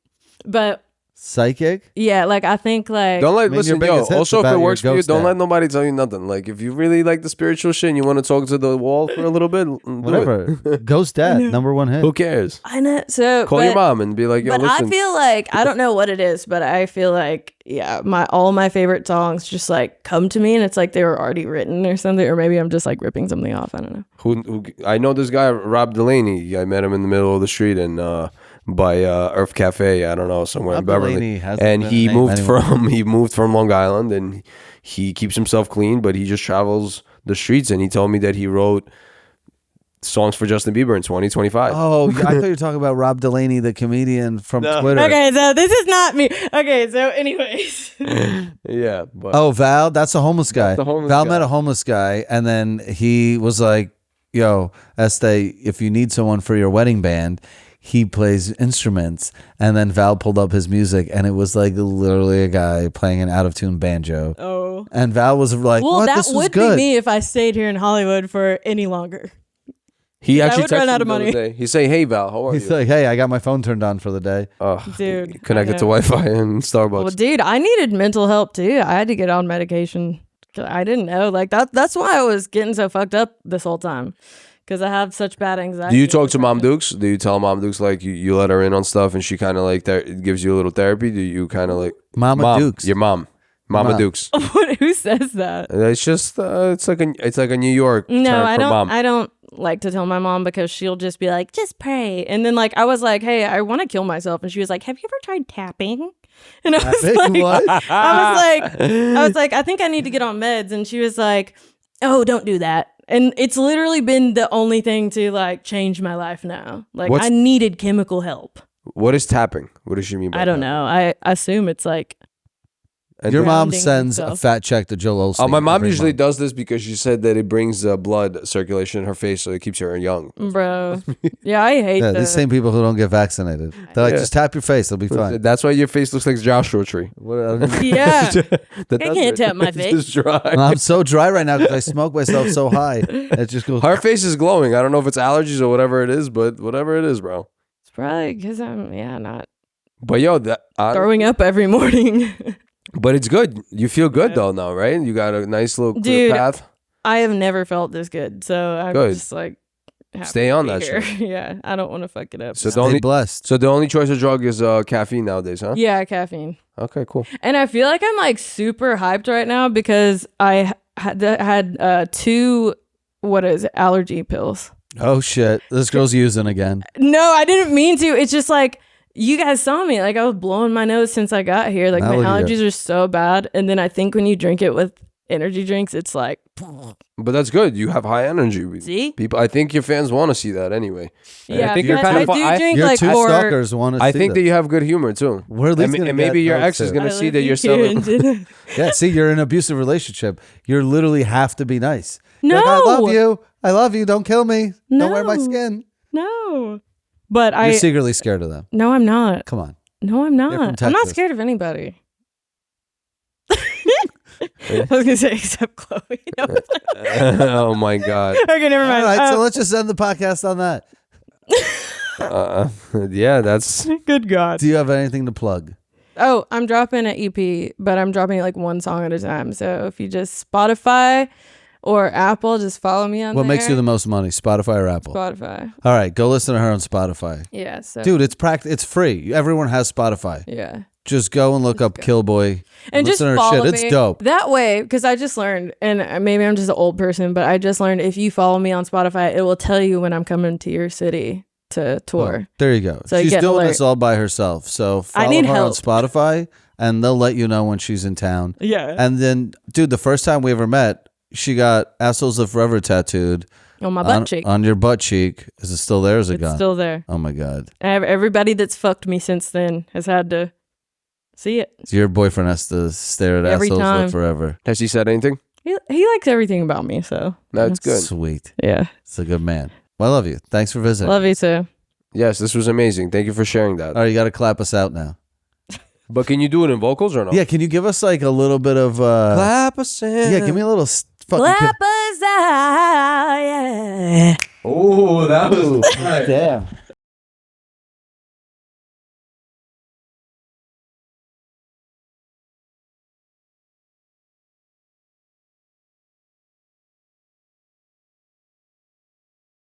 But Psychic? yeah, like I think like Don't let I mean, listen, your yo. biggest hit's Also, if about it your works for you, ghost don't dad. let nobody tell you nothing. Like, if you really like the spiritual shit and you want to talk to the wall for a little bit, do it. Whatever. Ghost Dad, number one hit. Who cares? I know. So Call your mom and be like, yo, but listen. I feel like I don't know what it is, but I feel like all my favorite songs just like come to me, and it's like they were already written or something, or maybe I'm just like ripping something off. I don't know. Who I know this guy, Rob Delaney. I met him in the middle of the street and by Earth Cafe. I don't know, somewhere Rob in Beverly. Delaney hasn't And been he a name moved anywhere. he moved from Long Island, and he keeps himself clean, but he just travels the streets. And he told me that he wrote songs for Justin Bieber in 2025. Oh, I thought you were talking about Rob Delaney, the comedian from Twitter. Okay, so this is not me. Okay, so anyways. Yeah. But Oh, Val, that's a homeless guy. the homeless Val guy. met a homeless guy, and then he was like, yo, Este, if you need someone for your wedding band, he plays instruments. And then Val pulled up his music, and it was like literally a guy playing an out-of-tune banjo. Oh. And Val was like, Well, what? that This was would good. be me if I stayed here in Hollywood for any longer. he I actually would run texted out Oh, me of the other money. day. He's saying, "Hey Val, how are He's you?" like, hey, I got my phone turned on for the day. Dude. Connected I to know. Wi-Fi in Starbucks. Well, dude, I needed mental help too. I had to get on medication. I didn't know. Like that's why I was getting so fucked up this whole time. Because I have such bad anxiety. Do you talk to Mom Duke? Dukes? Do you tell Mom Dukes like you let her in on stuff and she kind of like gives you a little therapy? Do you kind of like Mama Dukes. Your mom, Mama Mom. Dukes. Who says that? It's just it's like a New York No, term I for don't. mom. I don't like to tell my mom because she'll just be like, "Just pray." And then like I was like, "Hey, I want to kill myself," and she was like, "Have you ever tried tapping?" And I was Tapping? like, What? I was like, I think I need to get on meds. And she was like, "Oh, don't do that." And it's literally been the only thing to like change my life now. Like What's- I needed chemical help. What is tapping? What does she mean by I don't that? know. I assume it's like And Your mom grounding sends a himself. fat check to Joel Osteen. my mom every usually month. does this because she said that it brings blood circulation in her face, so it keeps her young. bro. Yeah, I hate Yeah, that. these same people who don't get vaccinated. They're like, Yeah. just tap your face, it'll be fine. That's why your face looks like Joshua Tree. Yeah. That I does can't it. tap my It's face. just dry. I'm so dry right now because I smoke myself so high. It just goes. Her face is glowing. I don't know if it's allergies or whatever it is, but whatever it is, bro. It's probably because I'm not But yo, that throwing up every morning. but it's good. You feel good though now, right? You got a nice little clear Dude, path. I have never felt this good, so I'm Good. just like happy Stay to on be that here. shit. Yeah, I don't want to fuck it up. So Stay the only blessed. so the only choice of drug is caffeine nowadays, huh? Yeah, caffeine. Okay, cool. And I feel like I'm like super hyped right now because I had 2 allergy pills. Oh shit! This girl's using again. No, I didn't mean to. It's just like you guys saw me. Like I was blowing my nose since I got here. Like Now my look at you. allergies are so bad. And then I think when you drink it with energy drinks, it's like, But that's good. You have high energy. see? People, I think your fans want to see that anyway. Yeah, I think you're because kind I of. do I, drink Your like two 4. stalkers want to. I think that you have good humor too. We're at least And, gonna and maybe get your those ex is two. gonna I see love that you you're too, selling. and- Yeah, see, you're in an abusive relationship. You're literally have to be nice. No. Like, I love you. I love you. Don't kill me. Don't wear my No. skin. No. But You're secretly scared of them. no, I'm not. Come on. No, I'm from not. I'm not Texas. scared of anybody. I was gonna say except Chloe. No. Oh my god. Okay, never mind. All right, so let's just end the podcast on that. Yeah, that's. Good God. Do you have anything to plug? Oh, I'm dropping an EP, but I'm dropping like one song at a time. So if you just Spotify or Apple, just follow me on What there. makes you the most money, Spotify or Apple? Spotify. All right, go listen to her on Spotify. Yeah. So Dude, it's free. Everyone has Spotify. yeah. Just go and look up KillBoy And just listen to her follow shit. me. It's dope. That way, because I just learned, and maybe I'm just an old person, but I just learned if you follow me on Spotify, it will tell you when I'm coming to your city to tour. Well, there you go. So you She's get an doing alert. this all by herself. So follow I need her help. on Spotify, and they'll let you know when she's in town. Yeah. And then, dude, the first time we ever met, she got Assholes Live Forever tattooed On my butt cheek. on your butt cheek. Is it still there? Or is it It's gone? still there. Oh my god! Everybody that's fucked me since then has had to see it. So your boyfriend has to stare at Every Assholes time. Live Forever. Has he said anything? He likes everything about me, so That's good. Sweet. yeah. It's a good man. Well, I love you. Thanks for visiting. Love you too. Yes, this was amazing. Thank you for sharing that. All right, you got to clap us out now. But can you do it in vocals or no? Yeah, can you give us like a little bit of Clap us in. Yeah, give me a little fucking Clap us out, yeah. Oh, that was damn.